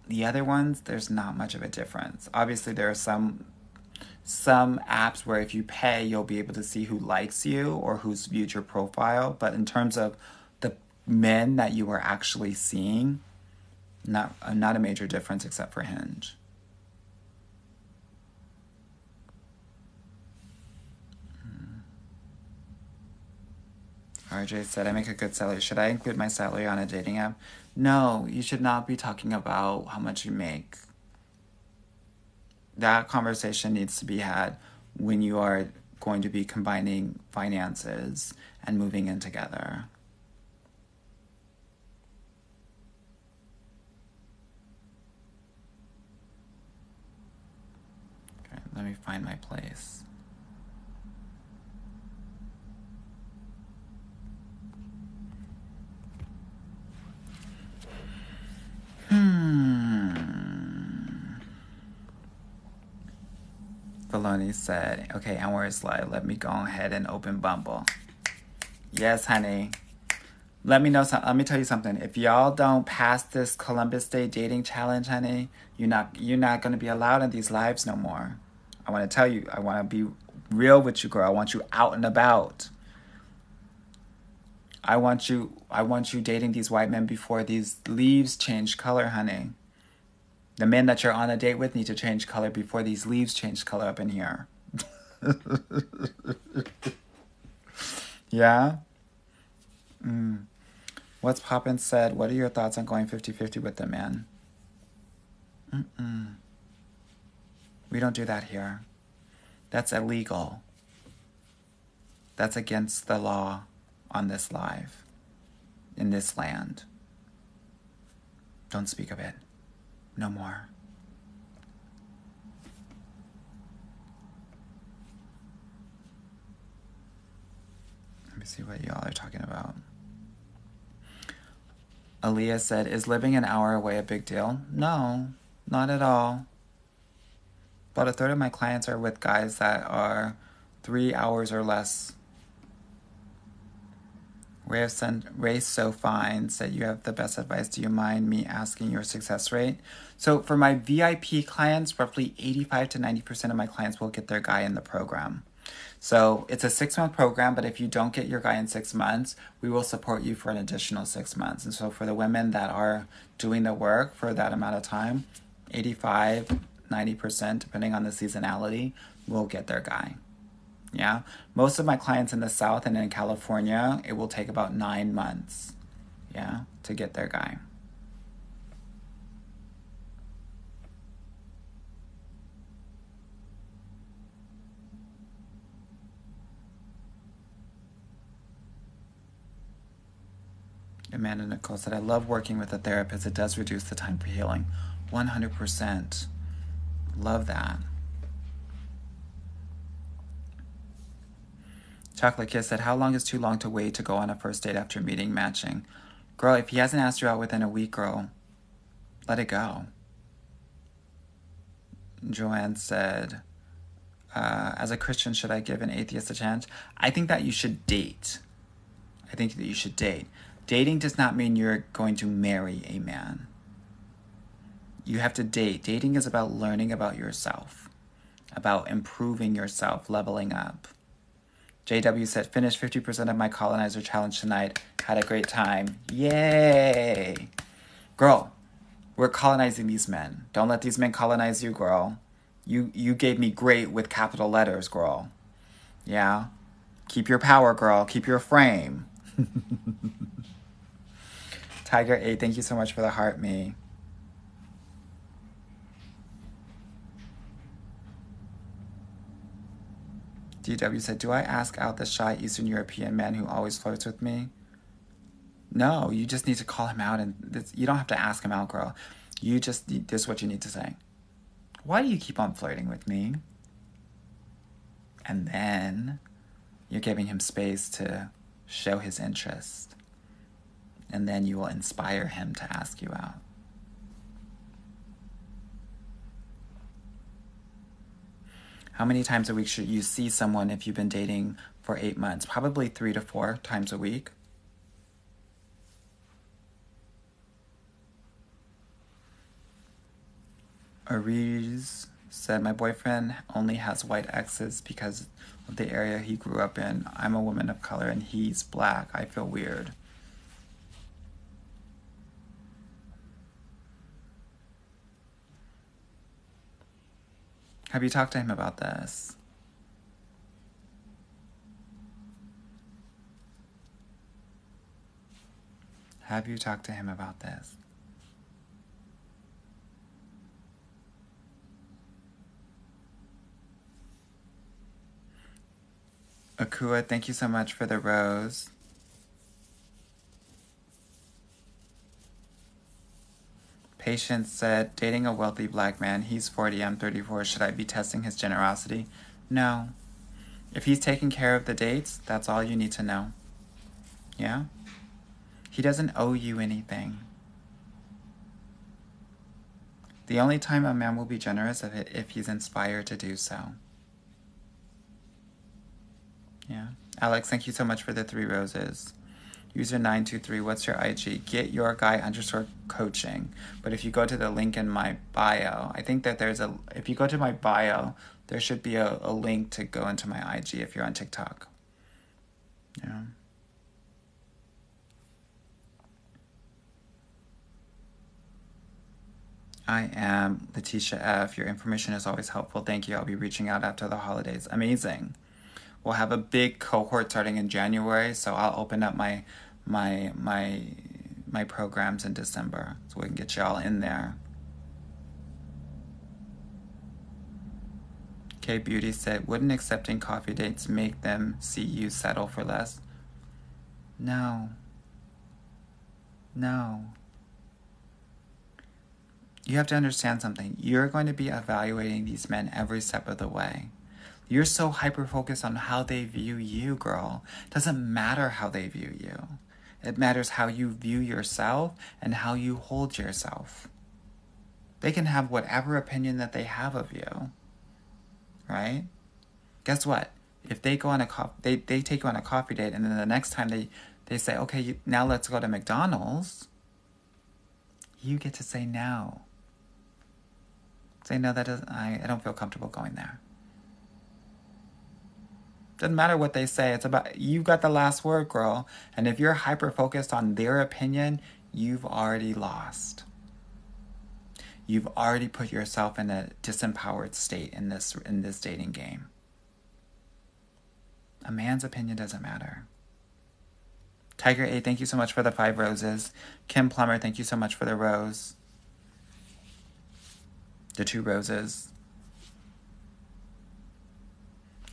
The other ones, there's not much of a difference. Obviously, there are some apps where if you pay, you'll be able to see who likes you or who's viewed your profile. But in terms of the men that you are actually seeing, not a major difference except for Hinge. RJ said, I make a good salary. Should I include my salary on a dating app? No, you should not be talking about how much you make. That conversation needs to be had when you are going to be combining finances and moving in together. Okay, let me find my place. Baloney said, okay, and where's live? Let me go ahead and open Bumble. Yes, honey. Let me tell you something. If y'all don't pass this Columbus Day dating challenge, honey, you're not going to be allowed in these lives no more. I want to tell you, I want to be real with you, girl. I want you out and about. I want you dating these white men before these leaves change color, honey. The men that you're on a date with need to change color before these leaves change color up in here. Yeah? What's Poppin' said, what are your thoughts on going 50-50 with the man? We don't do that here. That's illegal. That's against the law on this live, in this land. Don't speak of it. No more. Let me see what y'all are talking about. Aaliyah said, is living an hour away a big deal? No, not at all. About a third of my clients are with guys that are 3 hours or less. Ray So Fine said, you have the best advice. Do you mind me asking your success rate? So for my VIP clients, roughly 85 to 90% of my clients will get their guy in the program. So it's a 6-month program, but if you don't get your guy in 6 months, we will support you for an additional 6 months. And so for the women that are doing the work for that amount of time, 85, 90%, depending on the seasonality, will get their guy. Yeah. Most of my clients in the South and in California, it will take about 9 months, yeah, to get their guy. Amanda Nicole said, I love working with a therapist. It does reduce the time for healing. 100%. Love that. Chocolate Kiss said, how long is too long to wait to go on a first date after meeting, matching? Girl, if he hasn't asked you out within a week, girl, let it go. Joanne said, as a Christian, should I give an atheist a chance? I think that you should date. Dating does not mean you're going to marry a man. You have to date. Dating is about learning about yourself, about improving yourself, leveling up. JW said, finished 50% of my colonizer challenge tonight. Had a great time. Yay! Girl, we're colonizing these men. Don't let these men colonize you, girl. You gave me great with capital letters, girl. Yeah? Keep your power, girl. Keep your frame. Tiger 8, thank you so much for the heart, me. DW said, do I ask out the shy Eastern European man who always flirts with me? No, you just need to call him out, and you don't have to ask him out, girl. This is what you need to say. Why do you keep on flirting with me? And then you're giving him space to show his interest. And then you will inspire him to ask you out. How many times a week should you see someone if you've been dating for 8 months? Probably 3 to 4 times a week. Ariz said, my boyfriend only has white exes because of the area he grew up in. I'm a woman of color and he's black. I feel weird. Have you talked to him about this? Have you talked to him about this? Akua, thank you so much for the rose. Patience said, dating a wealthy black man, he's 40, I'm 34, should I be testing his generosity? No. If he's taking care of the dates, that's all you need to know. Yeah? He doesn't owe you anything. The only time a man will be generous is if he's inspired to do so. Yeah. Alex, thank you so much for the 3 roses. User 923, what's your IG? Get your guy _coaching. But if you go to the link in my bio, I think that if you go to my bio, there should be a link to go into my IG if you're on TikTok. Yeah. I am Letitia F. Your information is always helpful. Thank you. I'll be reaching out after the holidays. Amazing. We'll have a big cohort starting in January, so I'll open up my programs in December so we can get y'all in there. K Beauty said, wouldn't accepting coffee dates make them see you settle for less? No. No. You have to understand something. You're going to be evaluating these men every step of the way. You're so hyper-focused on how they view you, girl. It doesn't matter how they view you. It matters how you view yourself and how you hold yourself. They can have whatever opinion that they have of you, right? Guess what? If they go on they take you on a coffee date, and then the next time they say, okay, now let's go to McDonald's, you get to say no. Say no, I don't feel comfortable going there. Doesn't matter what they say. It's about, you got the last word, girl. And if you're hyper-focused on their opinion, you've already lost. You've already put yourself in a disempowered state in this dating game. A man's opinion doesn't matter. Tiger A, thank you so much for the 5 roses. Kim Plummer, thank you so much for the rose. The 2 roses.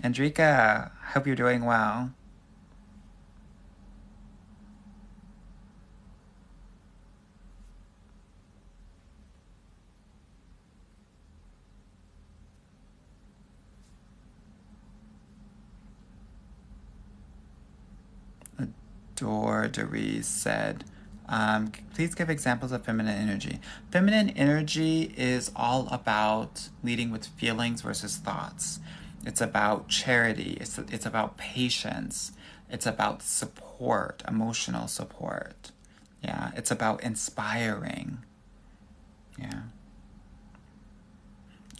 Andrika, hope you're doing well. Adore Doris said, please give examples of feminine energy. Feminine energy is all about leading with feelings versus thoughts. It's about charity. It's about patience. It's about support, emotional support. Yeah, it's about inspiring. Yeah.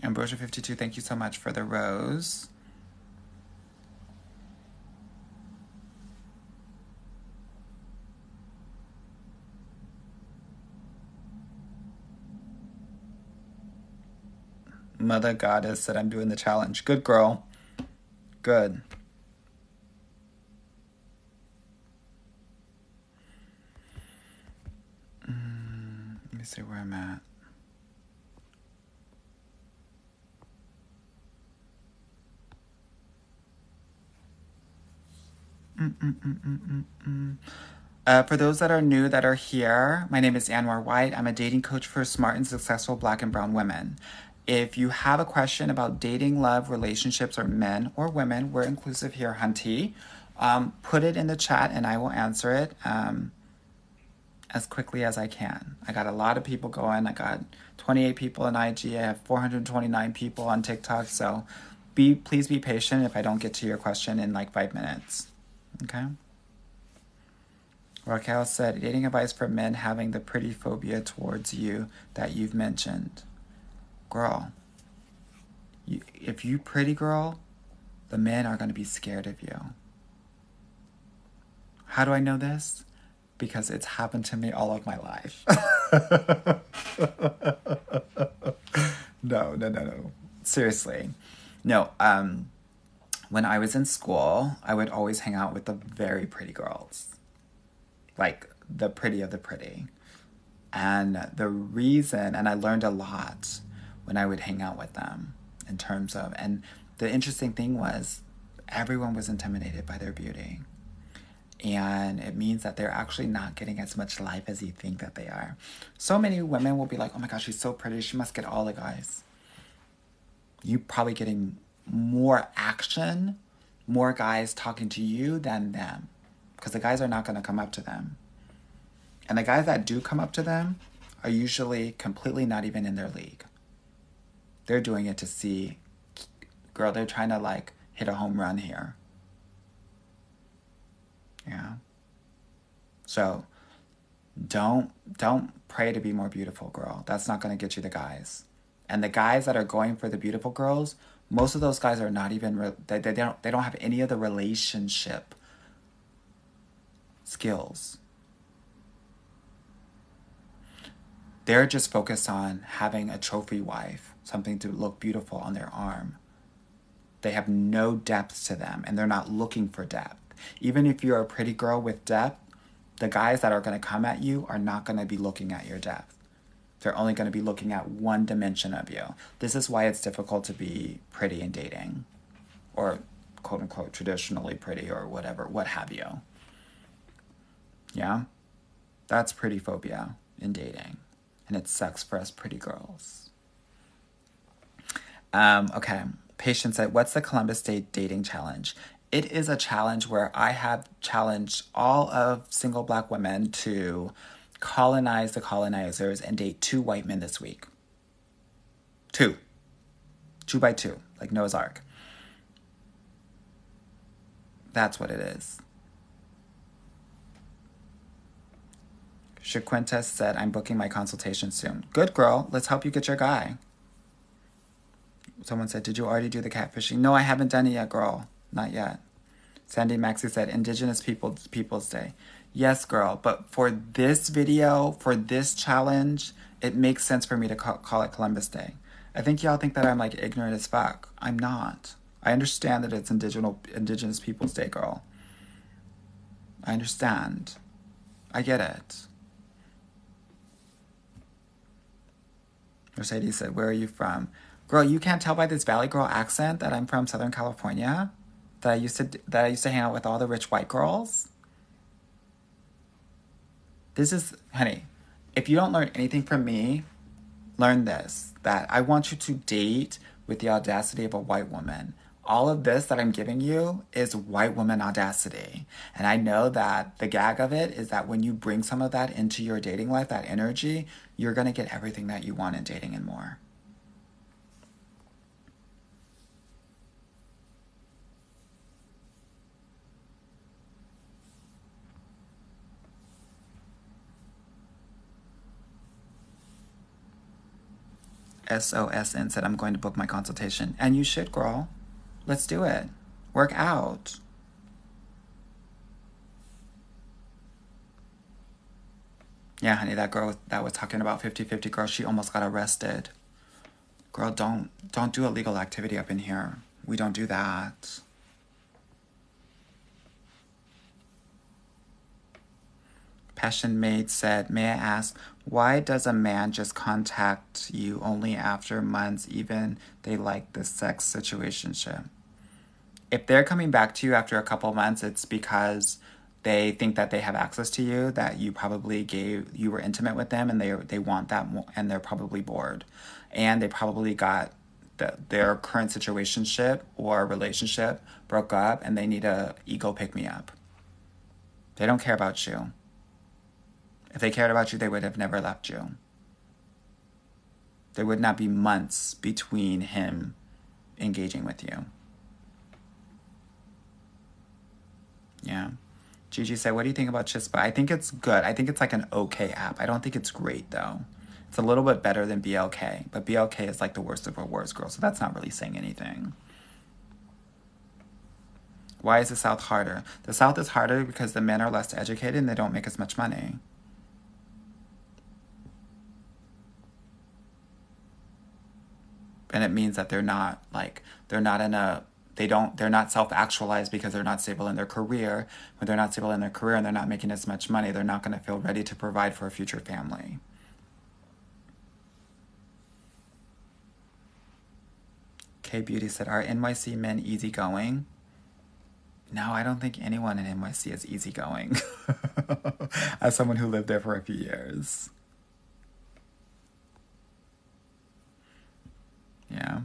Ambrosia 52, thank you so much for the rose. Mother Goddess said I'm doing the challenge. Good girl. Good. Let me see where I'm at. For those that are new that are here, my name is Anwar White. I'm a dating coach for smart and successful Black and brown women. If you have a question about dating, love, relationships, or men or women, we're inclusive here, hunty. Put it in the chat and I will answer it as quickly as I can. I got a lot of people going. I got 28 people on IG. I have 429 people on TikTok. So please be patient if I don't get to your question in like 5 minutes. Okay? Raquel said, dating advice for men having the pretty phobia towards you that you've mentioned. Girl, if you pretty girl, the men are going to be scared of you. How do I know this? Because it's happened to me all of my life. No. Seriously. No, when I was in school, I would always hang out with the very pretty girls. Like, the pretty of the pretty. And the reason, and I learned a lot when I would hang out with them in terms of, and the interesting thing was, everyone was intimidated by their beauty. And it means that they're actually not getting as much life as you think that they are. So many women will be like, oh my gosh, she's so pretty, she must get all the guys. You probably getting more action, more guys talking to you than them. Because the guys are not going to come up to them. And the guys that do come up to them are usually completely not even in their league. They're doing it to see, girl, they're trying to like hit a home run here. Yeah. So don't pray to be more beautiful, girl. That's not going to get you the guys. And the guys that are going for the beautiful girls, most of those guys are not even, they don't have any of the relationship skills. They're just focused on having a trophy wife, something to look beautiful on their arm. They have no depth to them, and they're not looking for depth. Even if you're a pretty girl with depth, the guys that are going to come at you are not going to be looking at your depth. They're only going to be looking at one dimension of you. This is why it's difficult to be pretty in dating, or quote unquote traditionally pretty, or whatever, what have you. Yeah? That's pretty phobia in dating. And it sucks for us pretty girls. Okay. Patience said, what's the Columbus Day dating challenge? It is a challenge where I have challenged all of single Black women to colonize the colonizers and date 2 white men this week. 2. 2 by 2, like Noah's Ark. That's what it is. Shaquinta said, I'm booking my consultation soon. Good girl. Let's help you get your guy. Someone said, did you already do the catfishing? No, I haven't done it yet, girl. Not yet. Sandy Maxey said, Indigenous Peoples Day. Yes, girl. But for this video, for this challenge, it makes sense for me to call it Columbus Day. I think y'all think that I'm like ignorant as fuck. I'm not. I understand that it's Indigenous Peoples Day, girl. I understand. I get it. Mercedes said, where are you from? Girl, you can't tell by this Valley Girl accent that I'm from Southern California? That I used to hang out with all the rich white girls? This is, honey, if you don't learn anything from me, learn this. That I want you to date with the audacity of a white woman. All of this that I'm giving you is white woman audacity. And I know that the gag of it is that when you bring some of that into your dating life, that energy, you're going to get everything that you want in dating and more. SOSN said, I'm going to book my consultation. And you should, girl. Let's do it. Work out. Yeah, honey, that girl that was talking about 50-50 girl, she almost got arrested. Girl, don't do illegal activity up in here. We don't do that. Passion Maid said, may I ask, why does a man just contact you only after months, even they like the sex situationship? If they're coming back to you after a couple months, it's because they think that they have access to you, that you probably you were intimate with them, and they want that more, and they're probably bored. And they probably got their current situationship or relationship broke up, and they need a ego pick-me-up. They don't care about you. If they cared about you, they would have never left you. There would not be months between him engaging with you. Yeah. Gigi said, what do you think about Chispa? I think it's good. I think it's like an okay app. I don't think it's great, though. It's a little bit better than BLK. But BLK is like the worst of our worst, girl. So that's not really saying anything. Why is the South harder? The South is harder because the men are less educated and they don't make as much money. And it means that they're not self-actualized because they're not stable in their career. When they're not stable in their career and they're not making as much money, they're not going to feel ready to provide for a future family. K Beauty said, are NYC men easygoing? No, I don't think anyone in NYC is easygoing. As someone who lived there for a few years. Yeah.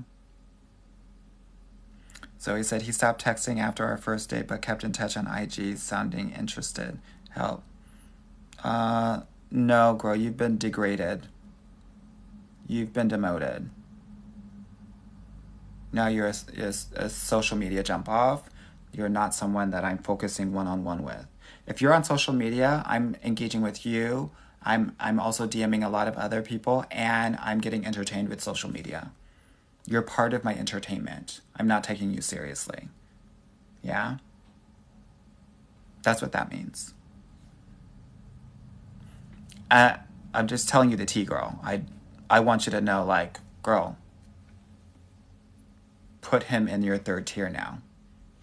So he said he stopped texting after our first date, but kept in touch on IG, sounding interested. Help. No, girl, you've been degraded. You've been demoted. Now you're a social media jump off. You're not someone that I'm focusing one-on-one with. If you're on social media, I'm engaging with you. I'm also DMing a lot of other people, and I'm getting entertained with social media. You're part of my entertainment. I'm not taking you seriously. Yeah? That's what that means. I'm just telling you the tea, girl. I want you to know, like, girl, put him in your third tier now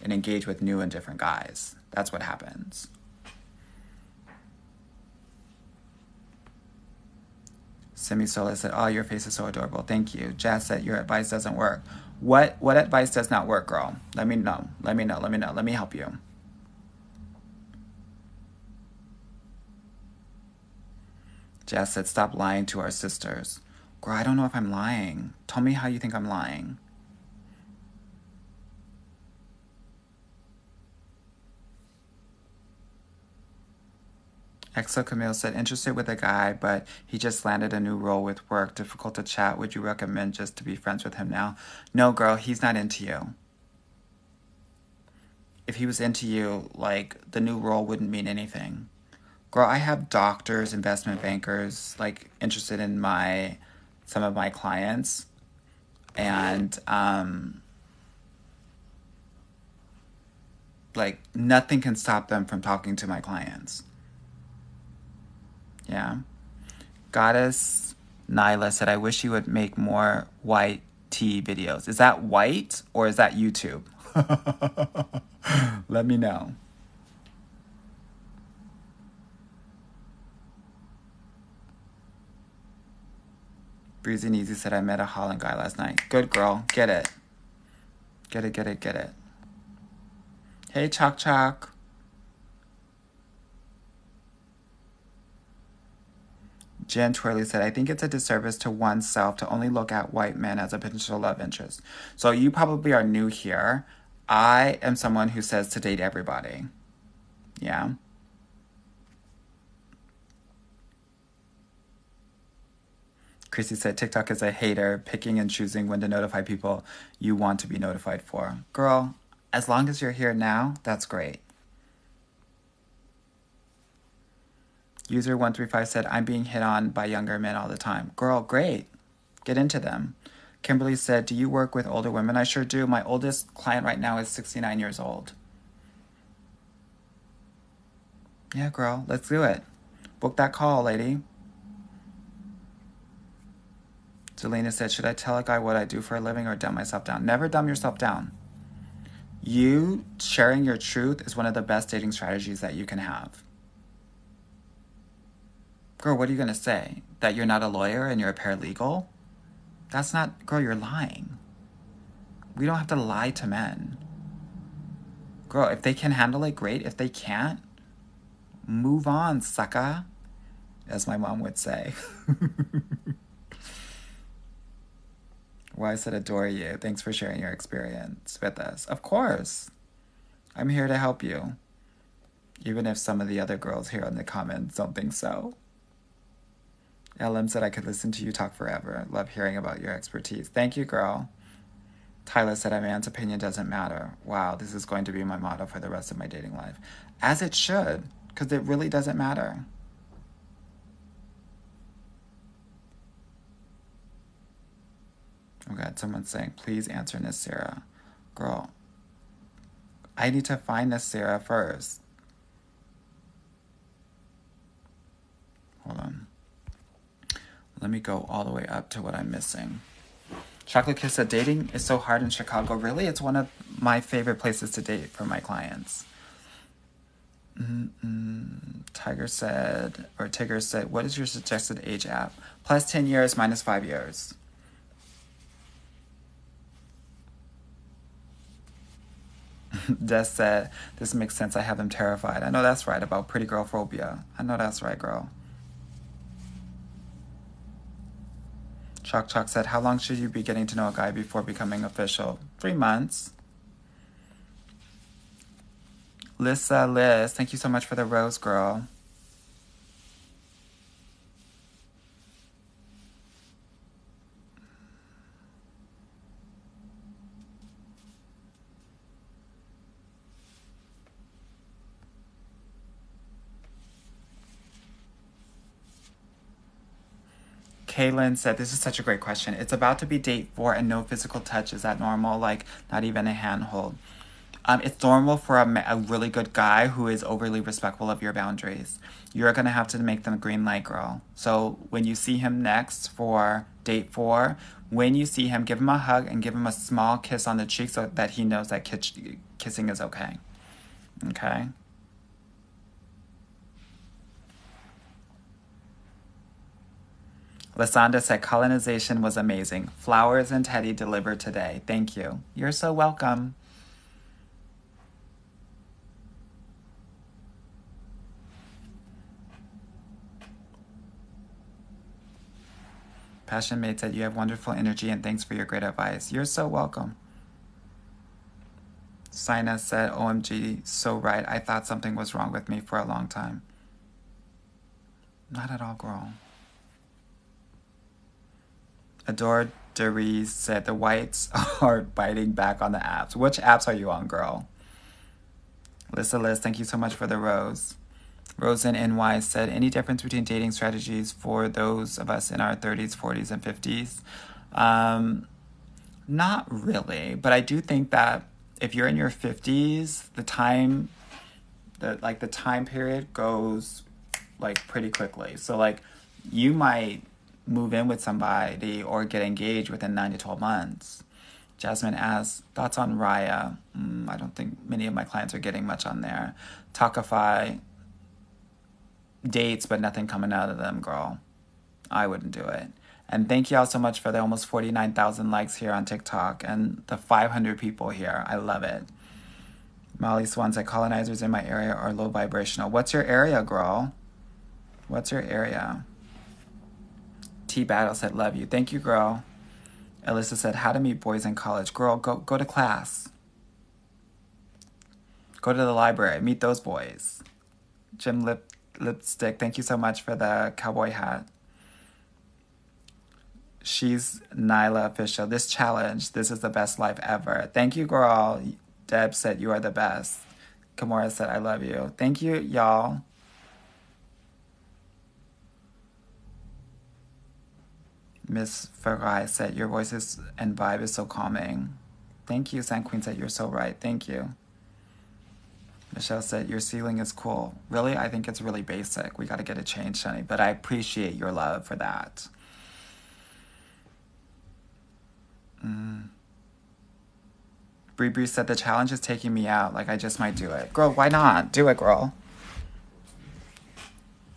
and engage with new and different guys. That's what happens. Simi Sola said, oh, your face is so adorable. Thank you. Jazz said, your advice doesn't work. What advice does not work, girl? Let me know. Let me help you. Jazz said, stop lying to our sisters. Girl, I don't know if I'm lying. Tell me how you think I'm lying. Exo Camille said, interested with a guy, but he just landed a new role with work. Difficult to chat. Would you recommend just to be friends with him now? No, girl, he's not into you. If he was into you, like, the new role wouldn't mean anything. Girl, I have doctors, investment bankers, like, interested in some of my clients. And, like, nothing can stop them from talking to my clients. Yeah. Goddess Nyla said, I wish you would make more white tea videos. Is that white or is that YouTube? Let me know. Breezy and Easy said, I met a Holland guy last night. Good girl. Get it. Get it. Hey, Chalk Chalk. Jen Twirly said, I think it's a disservice to oneself to only look at white men as a potential love interest. So you probably are new here. I am someone who says to date everybody. Yeah? Chrissy said, TikTok is a hater, picking and choosing when to notify people you want to be notified for. Girl, as long as you're here now, that's great. User 135 said, I'm being hit on by younger men all the time. Girl, great. Get into them. Kimberly said, do you work with older women? I sure do. My oldest client right now is 69 years old. Yeah, girl, let's do it. Book that call, lady. Delina said, should I tell a guy what I do for a living or dumb myself down? Never dumb yourself down. You sharing your truth is one of the best dating strategies that you can have. Girl, what are you going to say? That you're not a lawyer and you're a paralegal? That's not, girl, you're lying. We don't have to lie to men. Girl, if they can handle it, great. If they can't, move on, sucker. As my mom would say. Well, I said adore you. Thanks for sharing your experience with us. Of course. I'm here to help you. Even if some of the other girls here in the comments don't think so. LM said I could listen to you talk forever. Love hearing about your expertise. Thank you, girl. Tyler said a man's opinion doesn't matter. Wow, this is going to be my motto for the rest of my dating life. As it should, because it really doesn't matter. Oh God, someone's saying, please answer Miss Sarah. Girl, I need to find Miss Sarah first. Hold on. Let me go all the way up to what I'm missing. Chocolate Kiss said, dating is so hard in Chicago. Really? It's one of my favorite places to date for my clients. Tigger said, what is your suggested age app? Plus 10 years, minus 5 years. Des said, this makes sense. I have them terrified. I know that's right about pretty girl phobia. I know that's right, girl. Chalk said, how long should you be getting to know a guy before becoming official? 3 months. Liz, thank you so much for the rose, girl. Kaylin said, this is such a great question. It's about to be date 4 and no physical touch. Is that normal? Like, not even a handhold. It's normal for a really good guy who is overly respectful of your boundaries. You're going to have to make them a green light, girl. So when you see him next for date 4, when you see him, give him a hug and give him a small kiss on the cheek so that he knows that kissing is okay. Okay? Lasanda said, colonization was amazing. Flowers and Teddy delivered today. Thank you. You're so welcome. Passion Mate said, you have wonderful energy and thanks for your great advice. You're so welcome. Sina said, OMG, so right. I thought something was wrong with me for a long time. Not at all, girl. Adore Deriz said, the whites are biting back on the apps. Which apps are you on, girl? Liz, thank you so much for the rose. Rosen NY said, any difference between dating strategies for those of us in our 30s, 40s, and 50s? Not really, but I do think that if you're in your 50s, the time period goes like pretty quickly. So like you might move in with somebody or get engaged within 9 to 12 months. Jasmine asks, thoughts on Raya? I don't think many of my clients are getting much on there. Talkify, dates, but nothing coming out of them, girl. I wouldn't do it. And thank you all so much for the almost 49,000 likes here on TikTok and the 500 people here. I love it. Molly Swan said, colonizers in my area are low vibrational. What's your area, girl? What's your area? T Battle said, love you. Thank you, girl. Alyssa said, how to meet boys in college. Girl, go to class. Go to the library. Meet those boys. Jim Lipstick, thank you so much for the cowboy hat. She's Nyla Official. This challenge, this is the best life ever. Thank you, girl. Deb said, you are the best. Kimura said, I love you. Thank you, y'all. Miss Farai said, your voice and vibe is so calming. Thank you. San Queen said, you're so right. Thank you. Michelle said, your ceiling is cool. Really? I think it's really basic. We got to get it changed, honey. But I appreciate your love for that. Bree Bree said the challenge is taking me out. Like, I just might do it. Girl, why not? Do it, girl.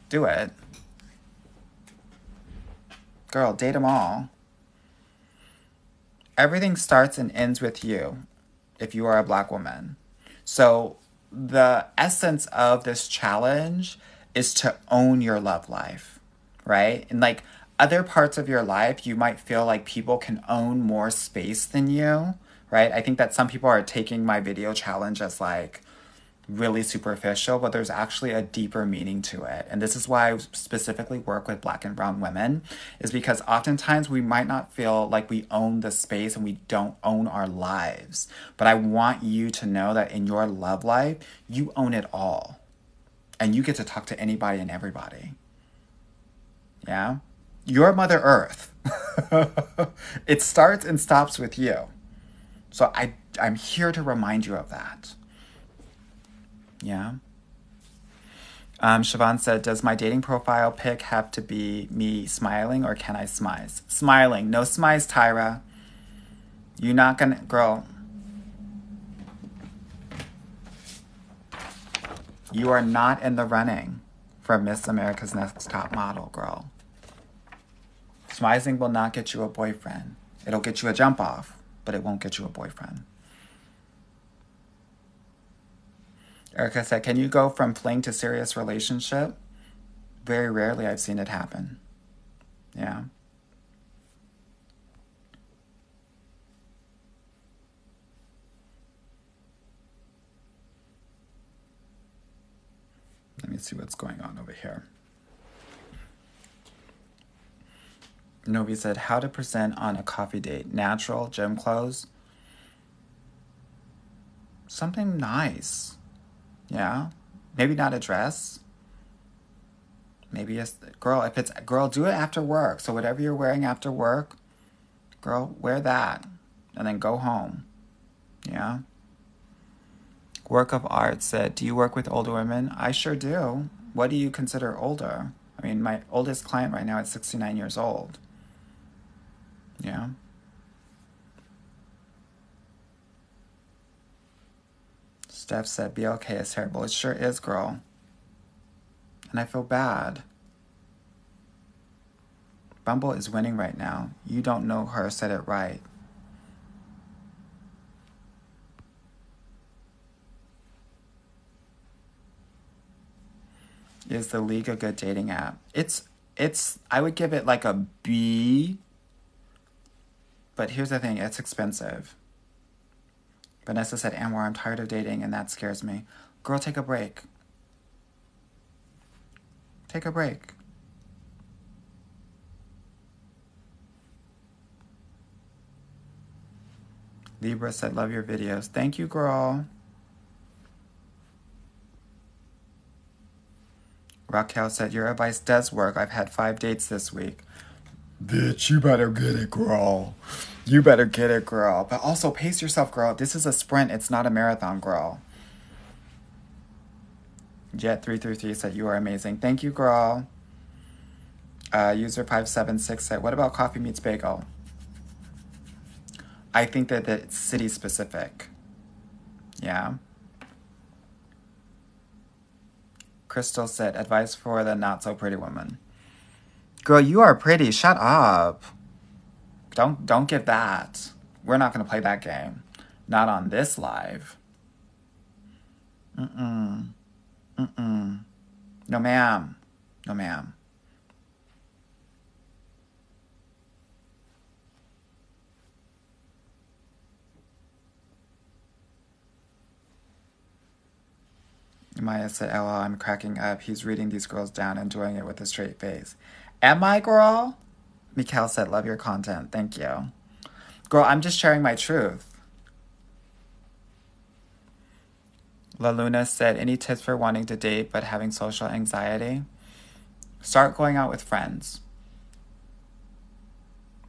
Do it. Girl, date them all. Everything starts and ends with you if you are a Black woman. So the essence of this challenge is to own your love life, right? And like other parts of your life, you might feel like people can own more space than you, right? I think that some people are taking my video challenge as like really superficial, but there's actually a deeper meaning to it. And this is why I specifically work with Black and brown women, is because oftentimes we might not feel like we own the space and we don't own our lives. But I want you to know that in your love life, you own it all. And you get to talk to anybody and everybody. Yeah? You're Mother Earth. It starts and stops with you. So I'm here to remind you of that. Yeah. Siobhan said, does my dating profile pic have to be me smiling or can I smize? Smiling. No smize, Tyra. You're not gonna... Girl. You are not in the running for Miss America's Next Top Model, girl. Smizing will not get you a boyfriend. It'll get you a jump off, but it won't get you a boyfriend. Erica said, can you go from fling to serious relationship? Very rarely I've seen it happen. Yeah. Let me see what's going on over here. Novi said, how to present on a coffee date. Natural, gym clothes. Something nice. Yeah. Maybe not a dress. Maybe a... Girl, if it's... Girl, do it after work. So whatever you're wearing after work, girl, wear that. And then go home. Yeah. Work of Art said, do you work with older women? I sure do. What do you consider older? I mean, my oldest client right now is 69 years old. Yeah. Steph said, BLK is terrible. It sure is, girl. And I feel bad. Bumble is winning right now. You don't know her said it right. Is the League a good dating app? It's I would give it like a B. But here's the thing, it's expensive. Vanessa said, Anwar, I'm tired of dating and that scares me. Girl, take a break. Take a break. Libra said, love your videos. Thank you, girl. Raquel said, your advice does work. I've had 5 dates this week. Bitch, you better get it, girl. You better get it, girl. But also, pace yourself, girl. This is a sprint. It's not a marathon, girl. Jet333 said, you are amazing. Thank you, girl. User576 said, what about coffee meets bagel? I think that it's city-specific. Yeah. Crystal said, advice for the not-so-pretty woman. Girl, you are pretty. Shut up. Don't give that. We're not going to play that game. Not on this live. Mm-mm. Mm-mm. No, ma'am. No, ma'am. Maya said, LOL, I'm cracking up. He's reading these girls down and doing it with a straight face. Am I, girl? Mikhail said, love your content. Thank you. Girl, I'm just sharing my truth. La Luna said, any tips for wanting to date but having social anxiety? Start going out with friends.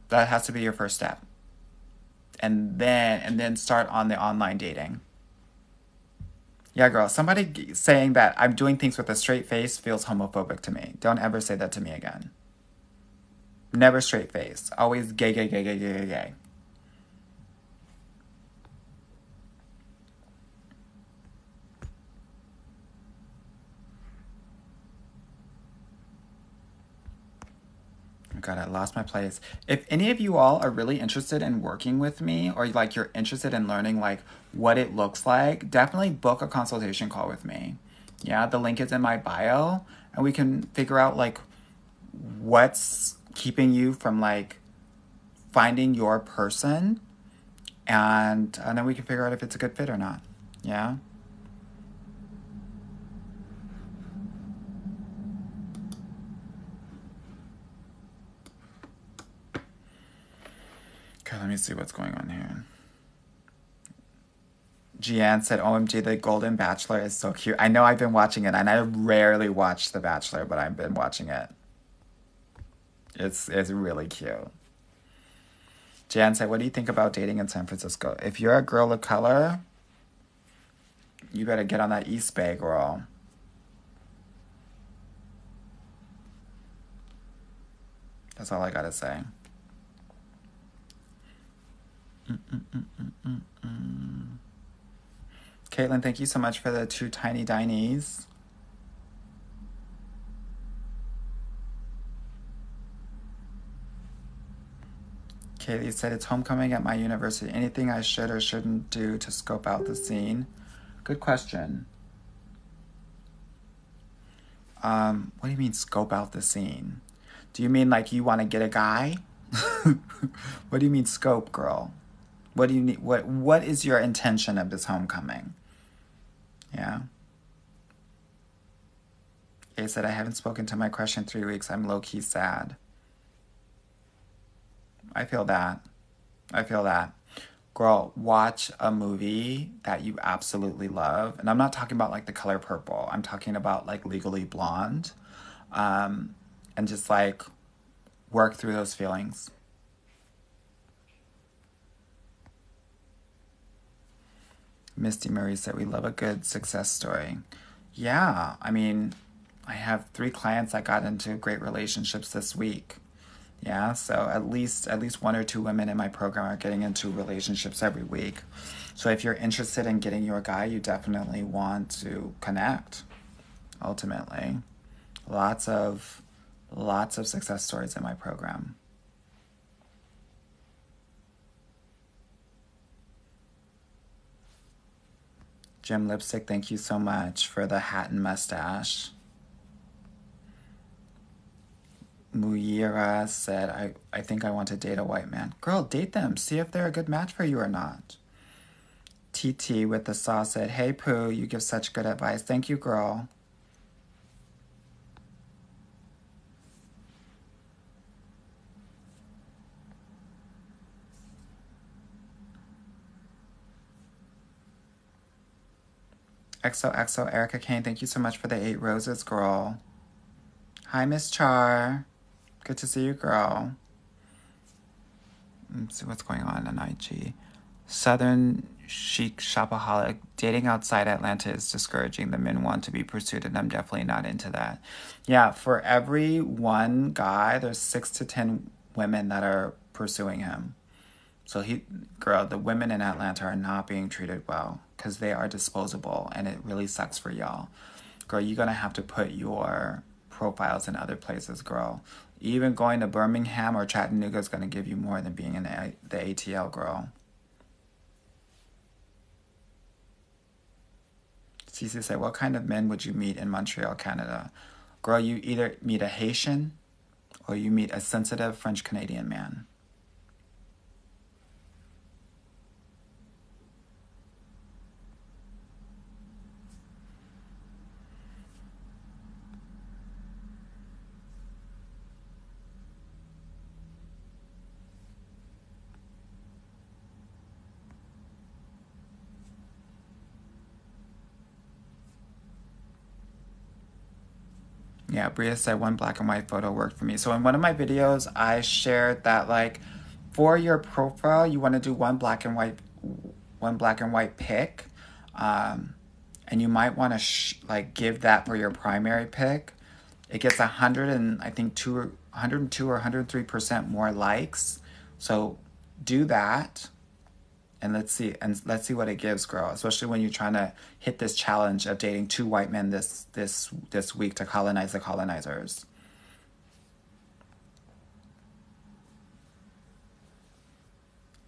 That has to be your first step. And then start on the online dating. Yeah, girl, somebody saying that I'm doing things with a straight face feels homophobic to me. Don't ever say that to me again. Never straight face. Always gay, gay, gay, gay, gay, gay, gay. God, I lost my place. If any of you all are really interested in working with me, or like you're interested in learning like what it looks like, definitely book a consultation call with me. Yeah, the link is in my bio, and we can figure out like what's keeping you from like finding your person, and then we can figure out if it's a good fit or not. Yeah. Okay, let me see what's going on here. Gian said, OMG, The Golden Bachelor is so cute. I know I've been watching it, and I rarely watch The Bachelor, but I've been watching it. It's really cute. Jan said, what do you think about dating in San Francisco? If you're a girl of color, you better get on that East Bay, girl. That's all I gotta say. Caitlin, thank you so much for the 2 tiny dinies. Kaylee said, it's homecoming at my university. Anything I should or shouldn't do to scope out the scene? Good question. What do you mean scope out the scene? Do you mean like you want to get a guy? What do you mean scope, girl? What do you need? What is your intention of this homecoming? Yeah. Kay said, I haven't spoken to my crush in 3 weeks. I'm low-key sad. I feel that. Girl, watch a movie that you absolutely love. And I'm not talking about like The Color Purple. I'm talking about like Legally Blonde. And just like work through those feelings. Misty Marie said, we love a good success story. Yeah, I mean, I have 3 clients that got into great relationships this week. Yeah, so at least 1 or 2 women in my program are getting into relationships every week. So if you're interested in getting your guy, you definitely want to connect. Ultimately, lots of success stories in my program. Jim Lipstick, thank you so much for the hat and mustache. Muyira said, I think I want to date a white man. Girl, date them. See if they're a good match for you or not. TT with the sauce said, hey, Pooh, you give such good advice. Thank you, girl. XOXO Erica Kane, thank you so much for the 8 roses, girl. Hi, Miss Char. Good to see you, girl. Let's see what's going on IG. Southern Chic Shopaholic. Dating outside Atlanta is discouraging. The men want to be pursued, and I'm definitely not into that. Yeah, for every one guy, there's 6 to 10 women that are pursuing him. So the women in Atlanta are not being treated well because they are disposable, and it really sucks for y'all. Girl, you're going to have to put your profiles in other places, girl. Even going to Birmingham or Chattanooga is going to give you more than being in the ATL, girl. Cece said, what kind of men would you meet in Montreal, Canada? Girl, you either meet a Haitian or you meet a sensitive French-Canadian man. Yeah, Bria said 1 black and white photo worked for me. So in one of my videos, I shared that like for your profile, you want to do one black and white pic, and you might want to like give that for your primary pic. It gets 102 or 103% more likes. So do that. And let's see what it gives, girl. Especially when you're trying to hit this challenge of dating 2 white men this week to colonize the colonizers.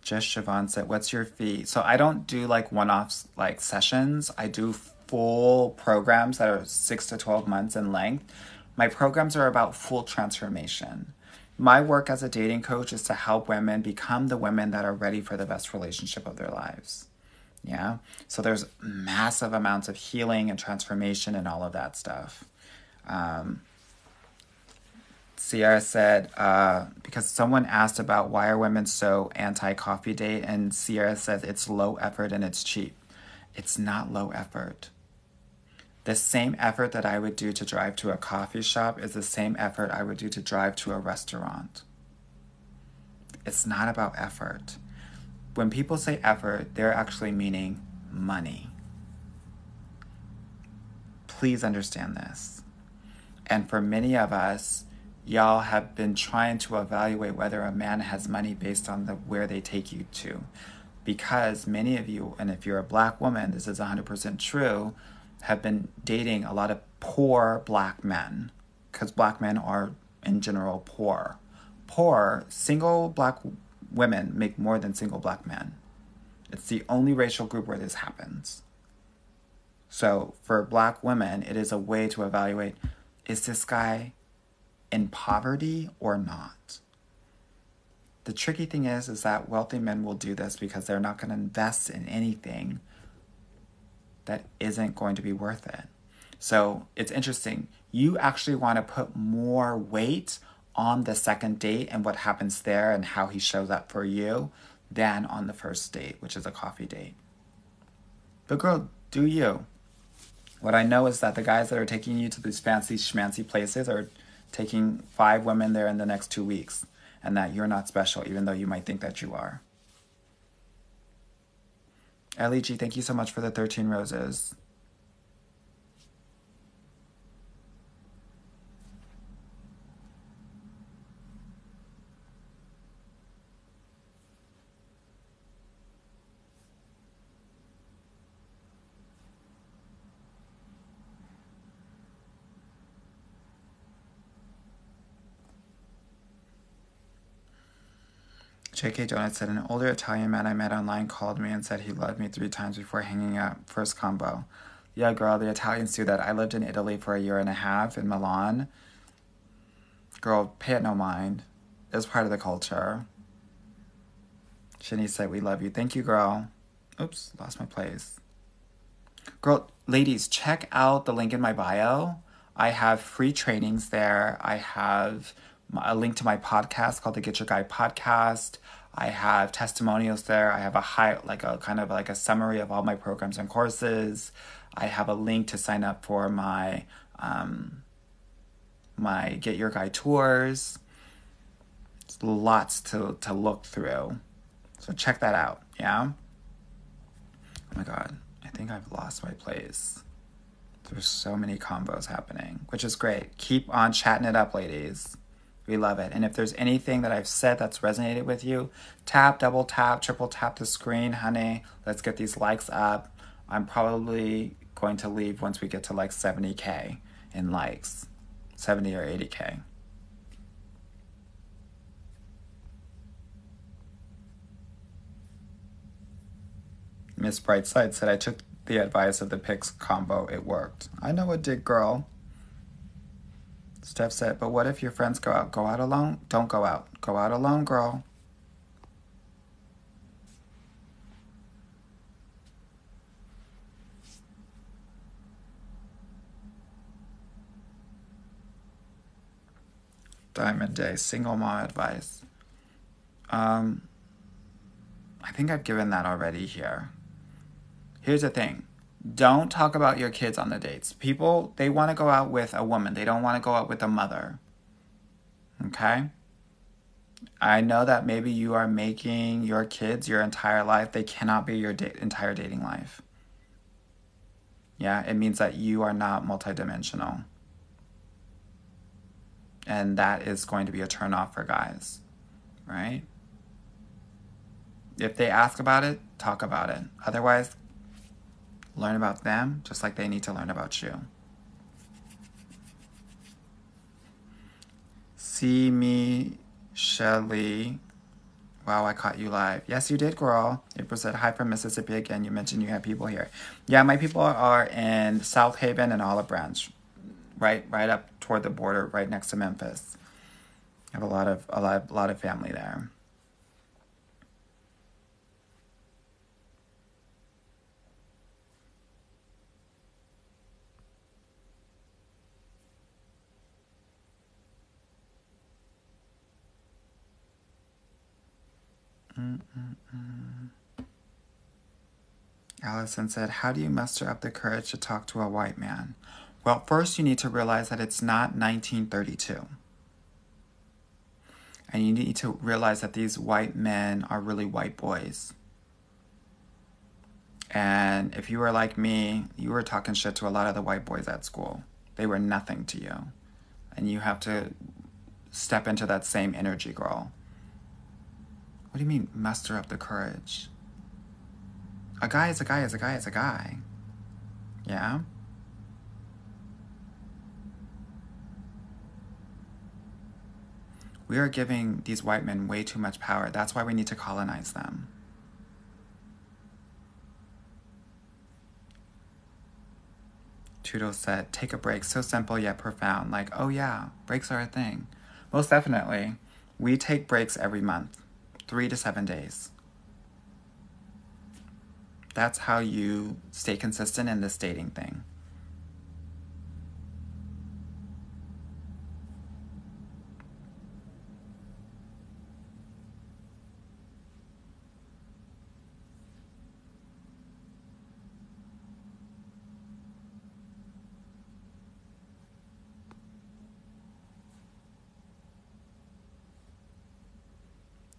Just Siobhan said, what's your fee? So I don't do like one-off like sessions. I do full programs that are 6 to 12 months in length. My programs are about full transformation. My work as a dating coach is to help women become the women that are ready for the best relationship of their lives. Yeah. So there's massive amounts of healing and transformation and all of that stuff. Sierra said, because someone asked about why are women so anti-coffee date, and Sierra says it's low effort and it's cheap. It's not low effort. The same effort that I would do to drive to a coffee shop is the same effort I would do to drive to a restaurant. It's not about effort. When people say effort, they're actually meaning money. Please understand this. And for many of us, y'all have been trying to evaluate whether a man has money based on where they take you to. Because many of you, and if you're a black woman, this is 100% true, have been dating a lot of poor black men. Because black men are, in general, poor. Single black women make more than single black men. It's the only racial group where this happens. So for black women, it is a way to evaluate, is this guy in poverty or not? The tricky thing is that wealthy men will do this because they're not going to invest in anything that isn't going to be worth it. So it's interesting. You actually want to put more weight on the second date and what happens there and how he shows up for you than on the first date, which is a coffee date. But girl, do you. What I know is that the guys that are taking you to these fancy schmancy places are taking 5 women there in the next 2 weeks, and that you're not special, even though you might think that you are. LEG, thank you so much for the 13 roses. JK Donut said, an older Italian man I met online called me and said he loved me 3 times before hanging up. First combo. Yeah, girl, the Italians do that. I lived in Italy for 1.5 years in Milan. Girl, pay it no mind. It's part of the culture. Shani said, we love you. Thank you, girl. Oops, lost my place. Girl, ladies, check out the link in my bio. I have free trainings there. I have a link to my podcast called the Get Your Guy podcast. I have testimonials there. I have a summary of all my programs and courses. I have a link to sign up for my my Get Your Guy tours. There's lots to look through. So check that out, yeah? Oh my God, I think I've lost my place. There's so many combos happening, which is great. Keep on chatting it up, ladies. We love it. And if there's anything that I've said that's resonated with you, tap, double tap, triple tap the screen, honey. Let's get these likes up. I'm probably going to leave once we get to like 70K in likes. 70 or 80K. Miss Brightside said, I took the advice of the Pix combo. It worked. I know it did, girl. Steph said, but what if your friends go out? Go out alone? Don't go out. Go out alone, girl. Diamond Day, single mom advice. I think I've given that already here. Here's the thing. Don't talk about your kids on the dates. People, they want to go out with a woman. They don't want to go out with a mother. Okay? I know that maybe you are making your kids your entire life. They cannot be your entire dating life. Yeah, it means that you are not multidimensional. And that is going to be a turnoff for guys, right? If they ask about it, talk about it. Otherwise, learn about them just like they need to learn about you. See me, Shelly. Wow, I caught you live. Yes, you did, girl. April said, hi from Mississippi again. You mentioned you have people here. Yeah, my people are in South Haven and Olive Branch, right up toward the border, right next to Memphis. I have a lot of family there. Allison said, how do you muster up the courage to talk to a white man? Well, first you need to realize that it's not 1932. And you need to realize that these white men are really white boys. And if you were like me, you were talking shit to a lot of the white boys at school. They were nothing to you. And you have to step into that same energy, girl. What do you mean, muster up the courage? A guy is a guy is a guy is a guy. Yeah? We are giving these white men way too much power. That's why we need to colonize them. Trudeau said, take a break. So simple yet profound. Like, oh yeah, breaks are a thing. Most definitely. We take breaks every month. 3 to 7 days. That's how you stay consistent in this dating thing.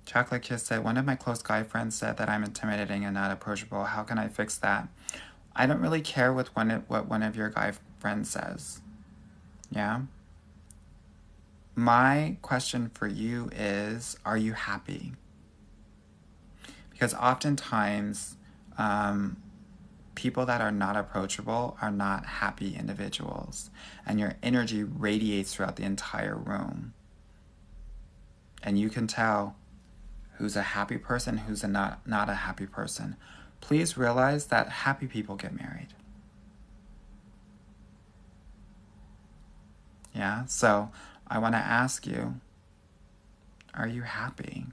Chocolate Kiss said, one of my close guy friends said that I'm intimidating and not approachable. How can I fix that? I don't really care what one of your guy friends says. Yeah? My question for you is, are you happy? Because oftentimes, people that are not approachable are not happy individuals. And your energy radiates throughout the entire room. And you can tell who's a happy person, who's not a happy person. Please realize that happy people get married. Yeah? So I want to ask you, are you happy?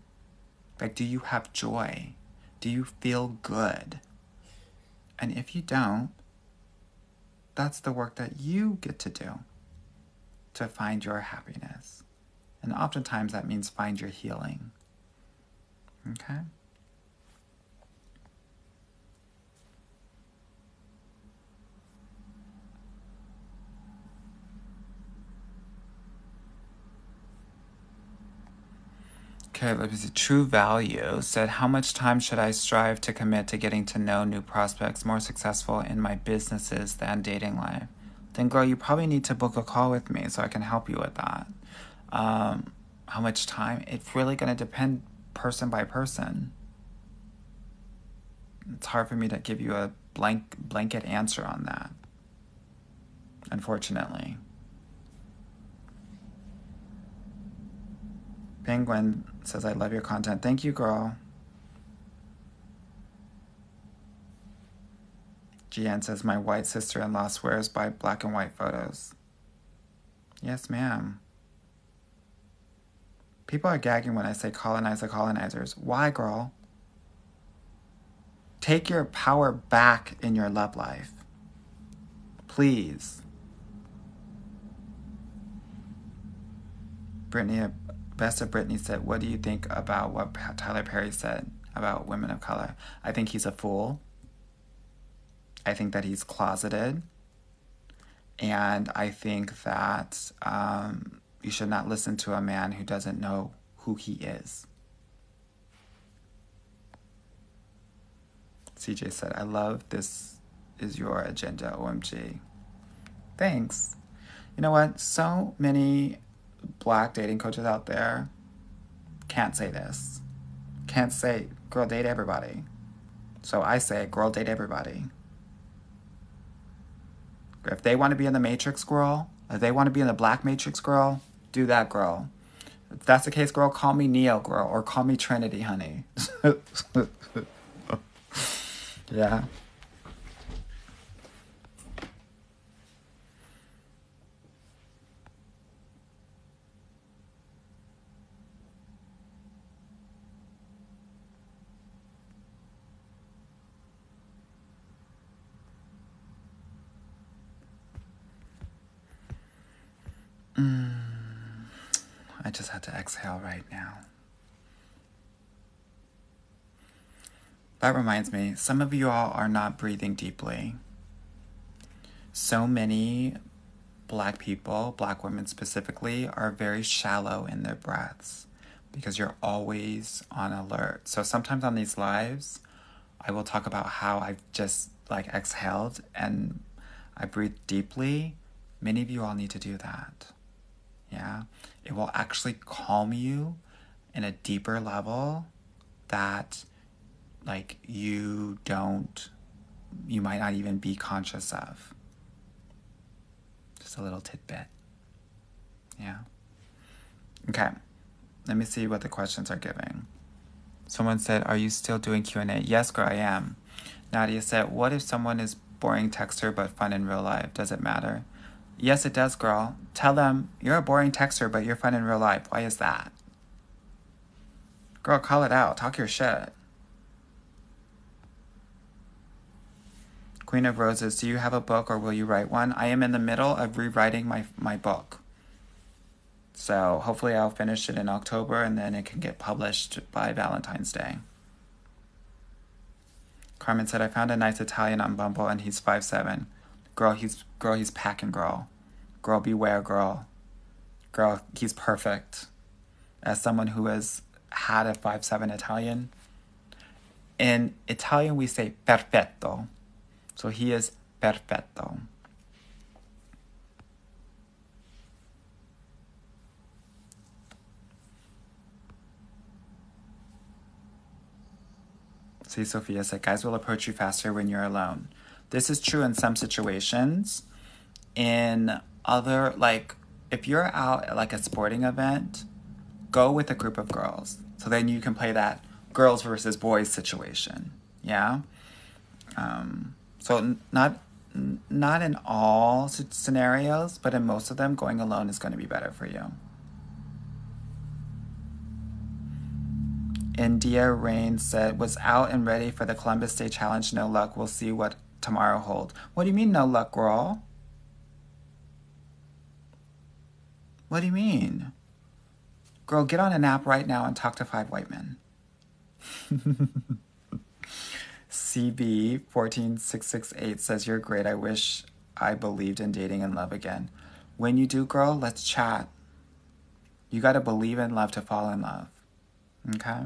Like, do you have joy? Do you feel good? And if you don't, that's the work that you get to do to find your happiness. And oftentimes that means find your healing. Okay? Okay, let me see. True Value said, how much time should I strive to commit to getting to know new prospects more successful in my businesses than dating life? Then, girl, you probably need to book a call with me so I can help you with that. How much time? It's really going to depend person by person. It's hard for me to give you a blanket answer on that, unfortunately. Penguin says, I love your content. Thank you, girl. GN says, my white sister-in-law swears by black and white photos. Yes, ma'am. People are gagging when I say colonize the colonizers. Why, girl? Take your power back in your love life. Please. Best of Brittany said, what do you think about what Tyler Perry said about women of color? I think he's a fool. I think that he's closeted. And I think that you should not listen to a man who doesn't know who he is. CJ said, I love this is your agenda, OMG. Thanks. You know what? So many black dating coaches out there can't say this. Can't say, girl, date everybody. So I say, girl, date everybody. If they want to be in the Matrix, girl, if they want to be in the Black Matrix, girl, do that, girl. If that's the case, girl, call me Neo, girl, or call me Trinity, honey. Yeah. I just had to exhale right now. That reminds me, some of you all are not breathing deeply. So many Black people, Black women specifically, are very shallow in their breaths because you're always on alert. So sometimes on these lives, I will talk about how I've just exhaled and I breathe deeply. Many of you all need to do that. Yeah. It will actually calm you in a deeper level that you might not even be conscious of. Just a little tidbit. Yeah. Okay. Let me see what the questions are giving. Someone said, are you still doing Q&A? Yes, girl, I am. Nadia said, what if someone is boring texter but fun in real life? Does it matter? Yes, it does, girl. Tell them, you're a boring texter but you're fun in real life. Why is that? Girl, call it out. Talk your shit. Queen of Roses, do you have a book or will you write one? I am in the middle of rewriting my book. So hopefully I'll finish it in October and then it can get published by Valentine's Day. Carmen said, I found a nice Italian on Bumble and he's 5'7". Girl, he's packing, girl. Girl, beware, girl. Girl, he's perfect. As someone who has had a 5'7" Italian, in Italian we say perfetto. So he is perfetto. See, Sophia said, guys will approach you faster when you're alone. This is true in some situations. In other, if you're out at a sporting event, go with a group of girls. So then you can play that girls versus boys situation. Yeah? So not in all scenarios, but in most of them, going alone is going to be better for you. India Rain said, was out and ready for the Columbus Day Challenge. No luck. We'll see what tomorrow holds. What do you mean, no luck, girl? What do you mean? Girl, get on an app right now and talk to 5 white men. CB14668 says, you're great. I wish I believed in dating and love again. When you do, girl, let's chat. You got to believe in love to fall in love. Okay?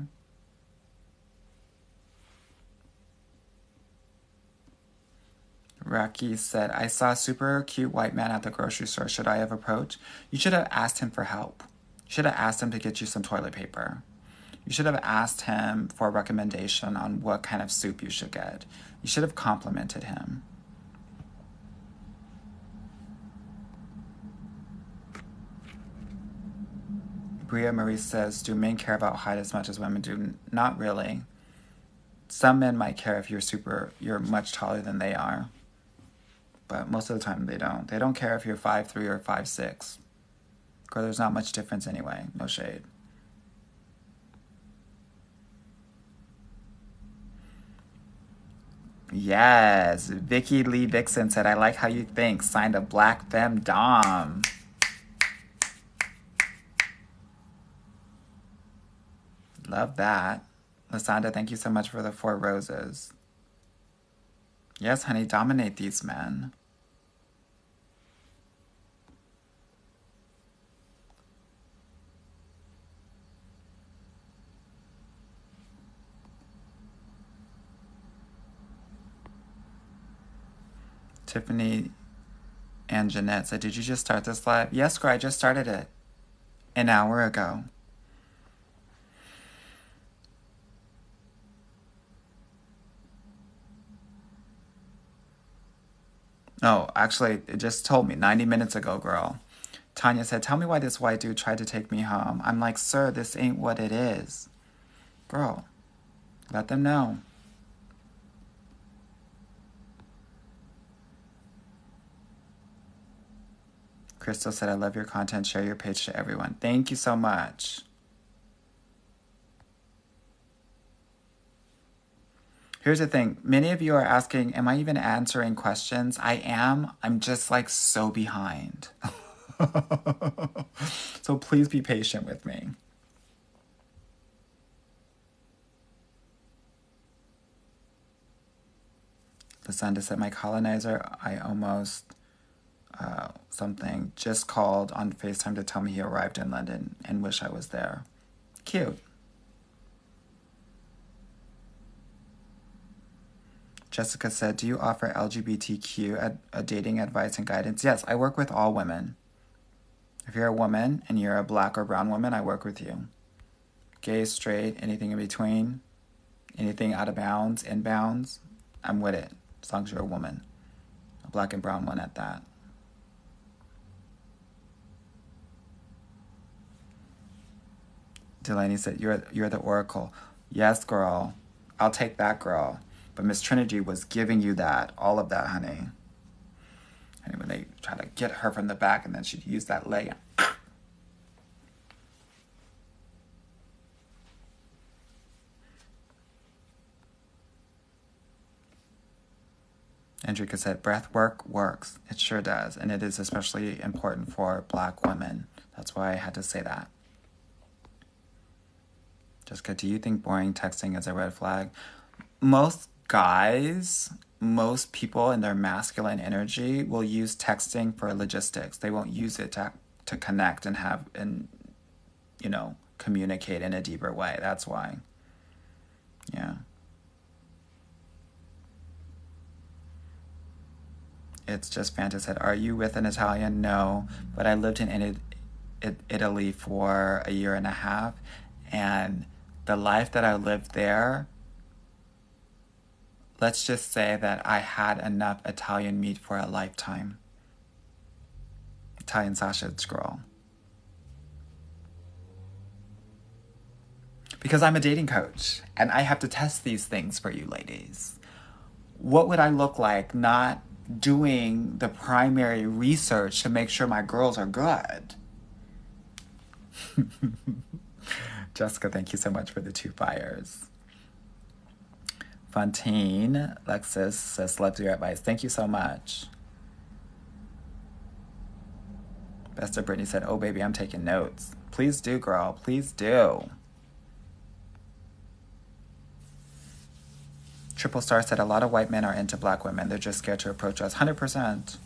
Rocky said, I saw a super cute white man at the grocery store. Should I have approached? You should have asked him for help. You should have asked him to get you some toilet paper. You should have asked him for a recommendation on what kind of soup you should get. You should have complimented him. Bria Marie says, do men care about height as much as women do? Not really. Some men might care if you're much taller than they are. But most of the time they don't. They don't care if you're 5'3" or 5'6". Girl, there's not much difference anyway. No shade. Yes. Vicky Lee Vixen said, I like how you think. Signed a Black Femme Dom. Love that. Lasanda, thank you so much for the 4 roses. Yes, honey, dominate these men. Tiffany and Jeanette said, did you just start this live? Yes, girl, I just started it an hour ago. Oh, actually, it just told me 90 minutes ago, girl. Tanya said, tell me why this white dude tried to take me home. I'm like, sir, this ain't what it is. Girl, let them know. Crystal said, I love your content. Share your page to everyone. Thank you so much. Here's the thing. Many of you are asking, am I even answering questions? I am. I'm just like so behind. So please be patient with me. Lucinda said, my colonizer, I almost something, just called on FaceTime to tell me he arrived in London and wish I was there. Cute. Jessica said, do you offer LGBTQ dating advice and guidance? Yes, I work with all women. If you're a woman and you're a black or brown woman, I work with you. Gay, straight, anything in between, anything out of bounds, inbounds, I'm with it, as long as you're a woman. A black and brown one at that. Delaney said, you're the oracle. Yes, girl. I'll take that, girl. But Miss Trinity was giving you that, all of that, honey. And when they try to get her from the back, and then she'd use that leg. Andrika said, breath work works. It sure does. And it is especially important for black women. That's why I had to say that. Jessica, do you think boring texting is a red flag? Most guys, most people in their masculine energy will use texting for logistics. They won't use it to connect and communicate in a deeper way. That's why. Yeah. It's just Fanta said, are you with an Italian? No, but I lived in Italy for a year and a half, and the life that I lived there, let's just say that I had enough Italian meat for a lifetime. Italian sausage girl. Because I'm a dating coach, and I have to test these things for you ladies. What would I look like not doing the primary research to make sure my girls are good? Jessica, thank you so much for the 2 fires. Fontaine, Lexus says, love your advice. Thank you so much. Bester Brittany said, oh, baby, I'm taking notes. Please do, girl. Please do. Triple Star said, a lot of white men are into black women. They're just scared to approach us. 100%.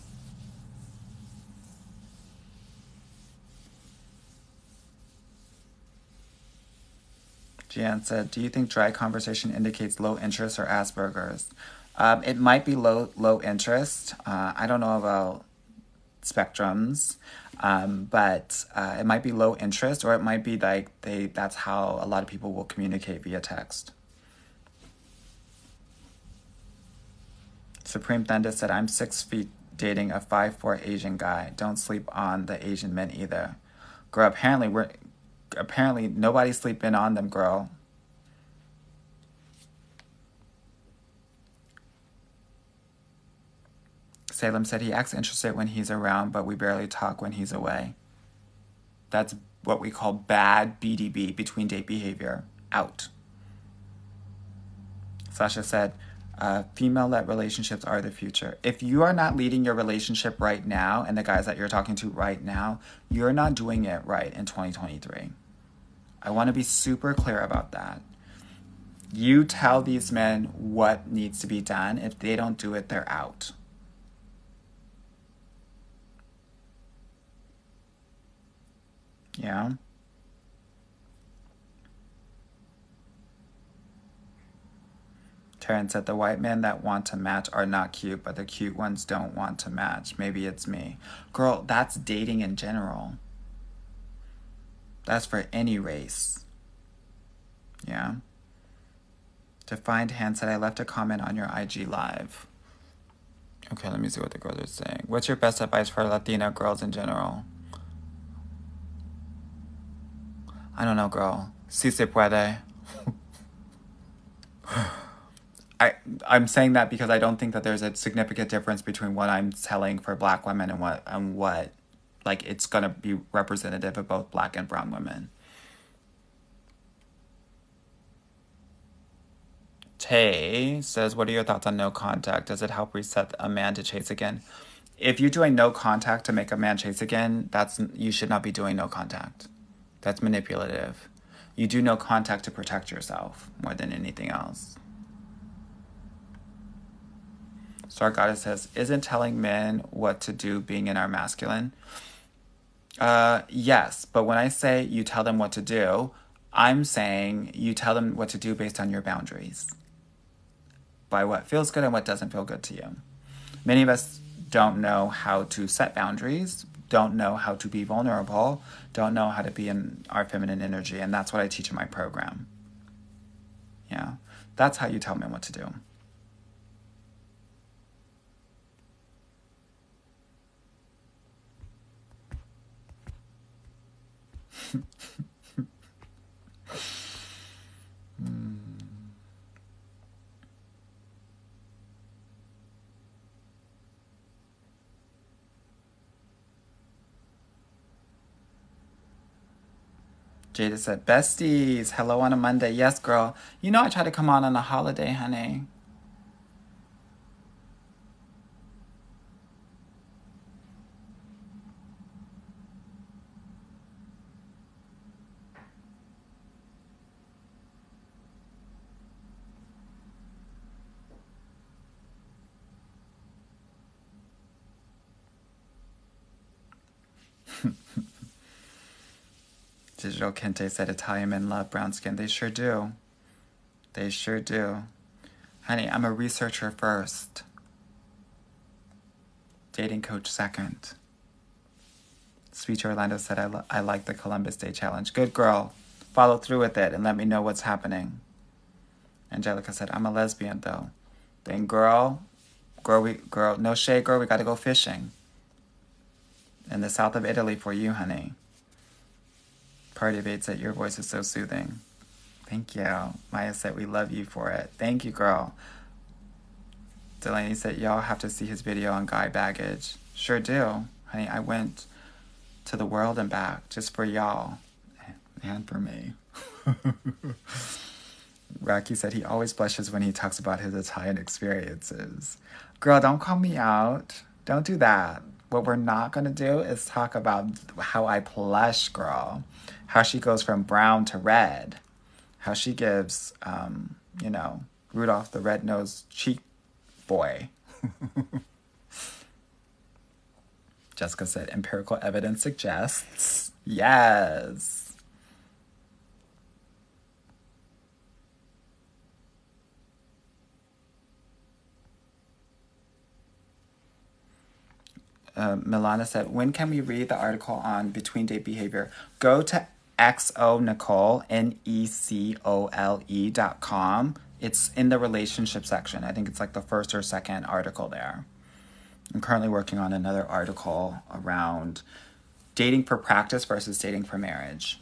Jan said, do you think dry conversation indicates low interest or Asperger's? It might be low interest. I don't know about spectrums, but it might be low interest, or it might be like that's how a lot of people will communicate via text. Supreme Thunder said, I'm 6 feet dating a 5'4" Asian guy. Don't sleep on the Asian men either. Girl, apparently nobody's sleeping on them, girl. Salem said, he acts interested when he's around, but we barely talk when he's away. That's what we call bad BDB, between date behavior. Out. Sasha said, female-led relationships are the future. If you are not leading your relationship right now, and the guys that you're talking to right now, you're not doing it right in 2023. I want to be super clear about that. You tell these men what needs to be done. If they don't do it, they're out. Yeah? Terrence said, the white men that want to match are not cute, but the cute ones don't want to match. Maybe it's me. Girl, that's dating in general. That's for any race. Yeah? Defined Hand said, I left a comment on your IG Live. Okay, let me see what the girls are saying. What's your best advice for Latina girls in general? I don't know, girl. Si se puede. I'm saying that because I don't think that there's a significant difference between what I'm telling for black women and what like it's gonna be representative of both black and brown women. Tay says, what are your thoughts on no contact? Does it help reset a man to chase again? If you're doing no contact to make a man chase again, you should not be doing no contact. That's manipulative. You do no contact to protect yourself more than anything else. Star Goddess says, isn't telling men what to do being in our masculine? Yes, but when I say you tell them what to do, I'm saying you tell them what to do based on your boundaries. By what feels good and what doesn't feel good to you. Many of us don't know how to set boundaries, don't know how to be vulnerable, don't know how to be in our feminine energy, and that's what I teach in my program. Yeah, that's how you tell men what to do. Jada said, besties, hello on a Monday. Yes, girl. You know I try to come on a holiday, honey. Digital Kente said Italian men love brown skin. They sure do. They sure do. Honey, I'm a researcher first. Dating coach second. Speech Orlando said, I like the Columbus Day Challenge. Good girl. Follow through with it and let me know what's happening. Angelica said, I'm a lesbian though. Then girl, no shade, girl, we gotta go fishing. In the south of Italy for you, honey. Party Bait said, your voice is so soothing. Thank you. Maya said, we love you for it. Thank you, girl. Delaney said, y'all have to see his video on guy baggage. Sure do. Honey, I went to the world and back just for y'all. And for me. Rocky said he always blushes when he talks about his Italian experiences. Girl, don't call me out. Don't do that. What we're not going to do is talk about how I blush, girl. How she goes from brown to red. How she gives, Rudolph the red-nosed cheek boy. Jessica said, empirical evidence suggests. Yes. Milana said, when can we read the article on between date behavior? Go to XONecole, NECOLE.com. It's in the relationship section. I think it's like the first or second article there. I'm currently working on another article around dating for practice versus dating for marriage.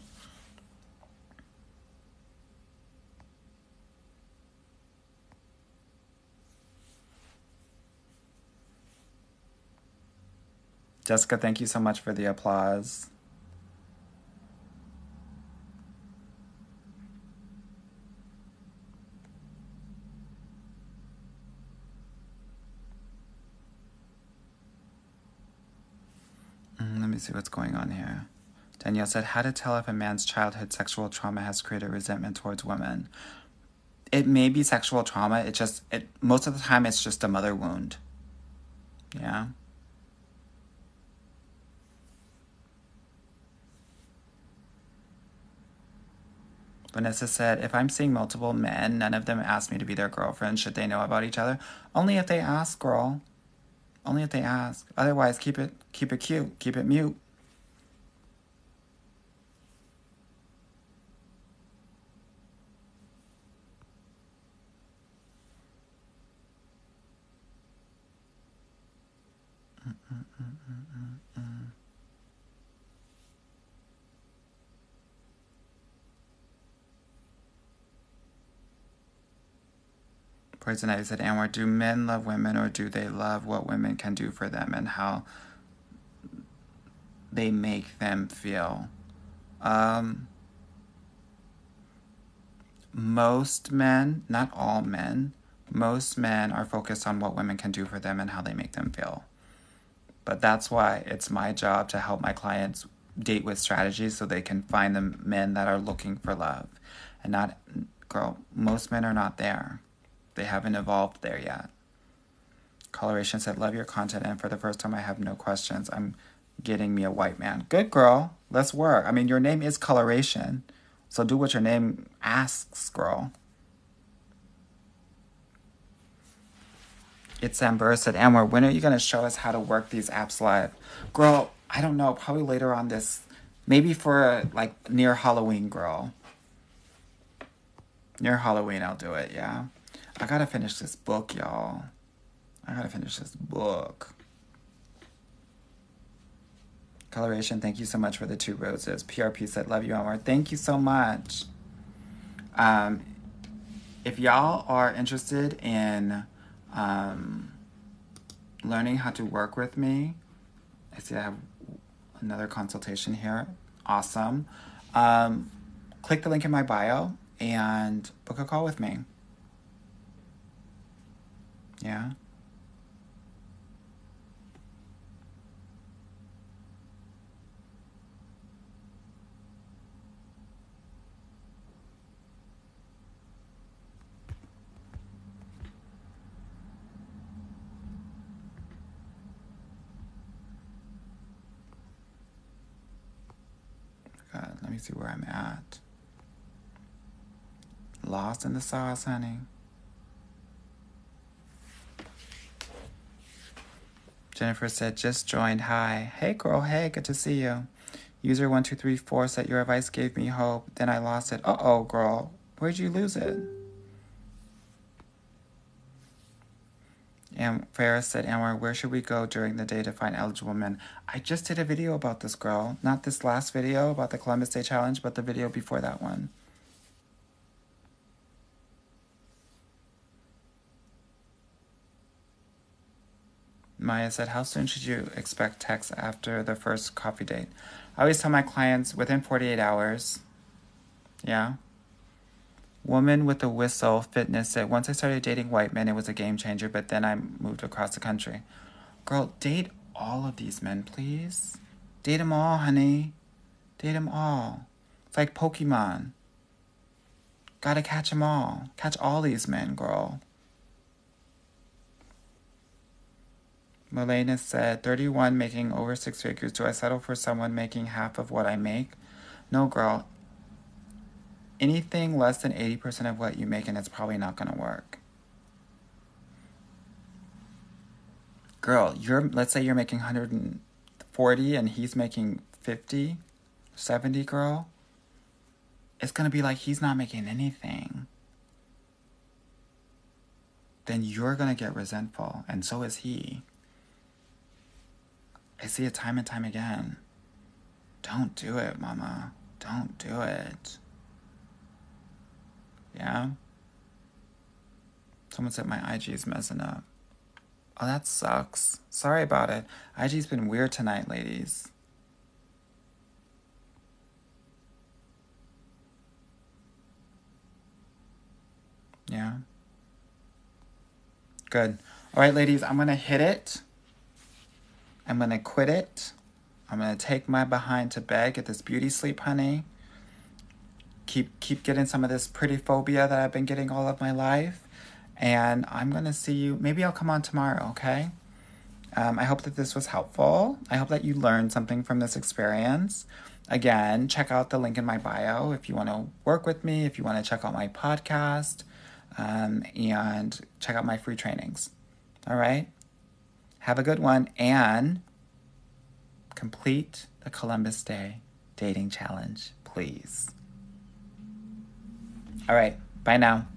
Jessica, thank you so much for the applause. Let me see what's going on here. Danielle said, how to tell if a man's childhood sexual trauma has created resentment towards women. It may be sexual trauma. Most of the time it's just a mother wound. Yeah. Vanessa said, if I'm seeing multiple men, none of them ask me to be their girlfriend. Should they know about each other? Only if they ask, girl. Only if they ask. Otherwise, keep it cute. Keep it mute. Poison Ivy said, Anwar, do men love women or do they love what women can do for them and how they make them feel? Most men, not all men, most men are focused on what women can do for them and how they make them feel. But that's why it's my job to help my clients date with strategies so they can find the men that are looking for love. And not, girl, most men are not there. They haven't evolved there yet. Coloration said, love your content, and for the first time I have no questions. I'm getting me a white man. Good, girl. Let's work. I mean, your name is Coloration, so do what your name asks, girl. It's Amber said, Anwar, when are you going to show us how to work these apps live? Girl, I don't know. Probably later on this. Maybe for, like, near Halloween, girl. Near Halloween, I'll do it, yeah? I gotta finish this book, y'all. I gotta finish this book. Coloration, thank you so much for the 2 roses. PRP said, love you, Anwar. Thank you so much. If y'all are interested in learning how to work with me, I see I have another consultation here. Awesome. Click the link in my bio and book a call with me. Yeah. God, let me see where I'm at. Lost in the sauce, honey. Jennifer said, just joined. Hi. Hey, girl. Hey, good to see you. User 1234 said, your advice gave me hope. Then I lost it. Uh-oh, girl. Where'd you lose it? And Farah said, Anwar, where should we go during the day to find eligible men? I just did a video about this, girl. Not this last video about the Columbus Day Challenge, but the video before that one. Maya said, how soon should you expect texts after the first coffee date? I always tell my clients within 48 hours. Yeah. Woman with a Whistle Fitness said, once I started dating white men, it was a game changer, but then I moved across the country. Girl, date all of these men, please. Date them all, honey. Date them all. It's like Pokemon. Gotta catch them all. Catch all these men, girl. Melena said, 31, making over 6 figures. Do I settle for someone making half of what I make? No, girl. Anything less than 80% of what you make, and it's probably not going to work. Girl, let's say you're making 140 and he's making 50, 70, girl. It's going to be like he's not making anything. Then you're going to get resentful, and so is he. I see it time and time again. Don't do it, mama. Don't do it. Yeah? Someone said my IG is messing up. Oh, that sucks. Sorry about it. IG's been weird tonight, ladies. Yeah? Good. All right, ladies, I'm going to hit it. I'm going to quit it. I'm going to take my behind to bed, get this beauty sleep, honey. Keep getting some of this pretty phobia that I've been getting all of my life. And I'm going to see you. Maybe I'll come on tomorrow, okay? I hope that this was helpful. I hope that you learned something from this experience. Again, check out the link in my bio if you want to work with me, if you want to check out my podcast, and check out my free trainings. All right? Have a good one, and complete the Columbus Day Dating Challenge, please. All right, bye now.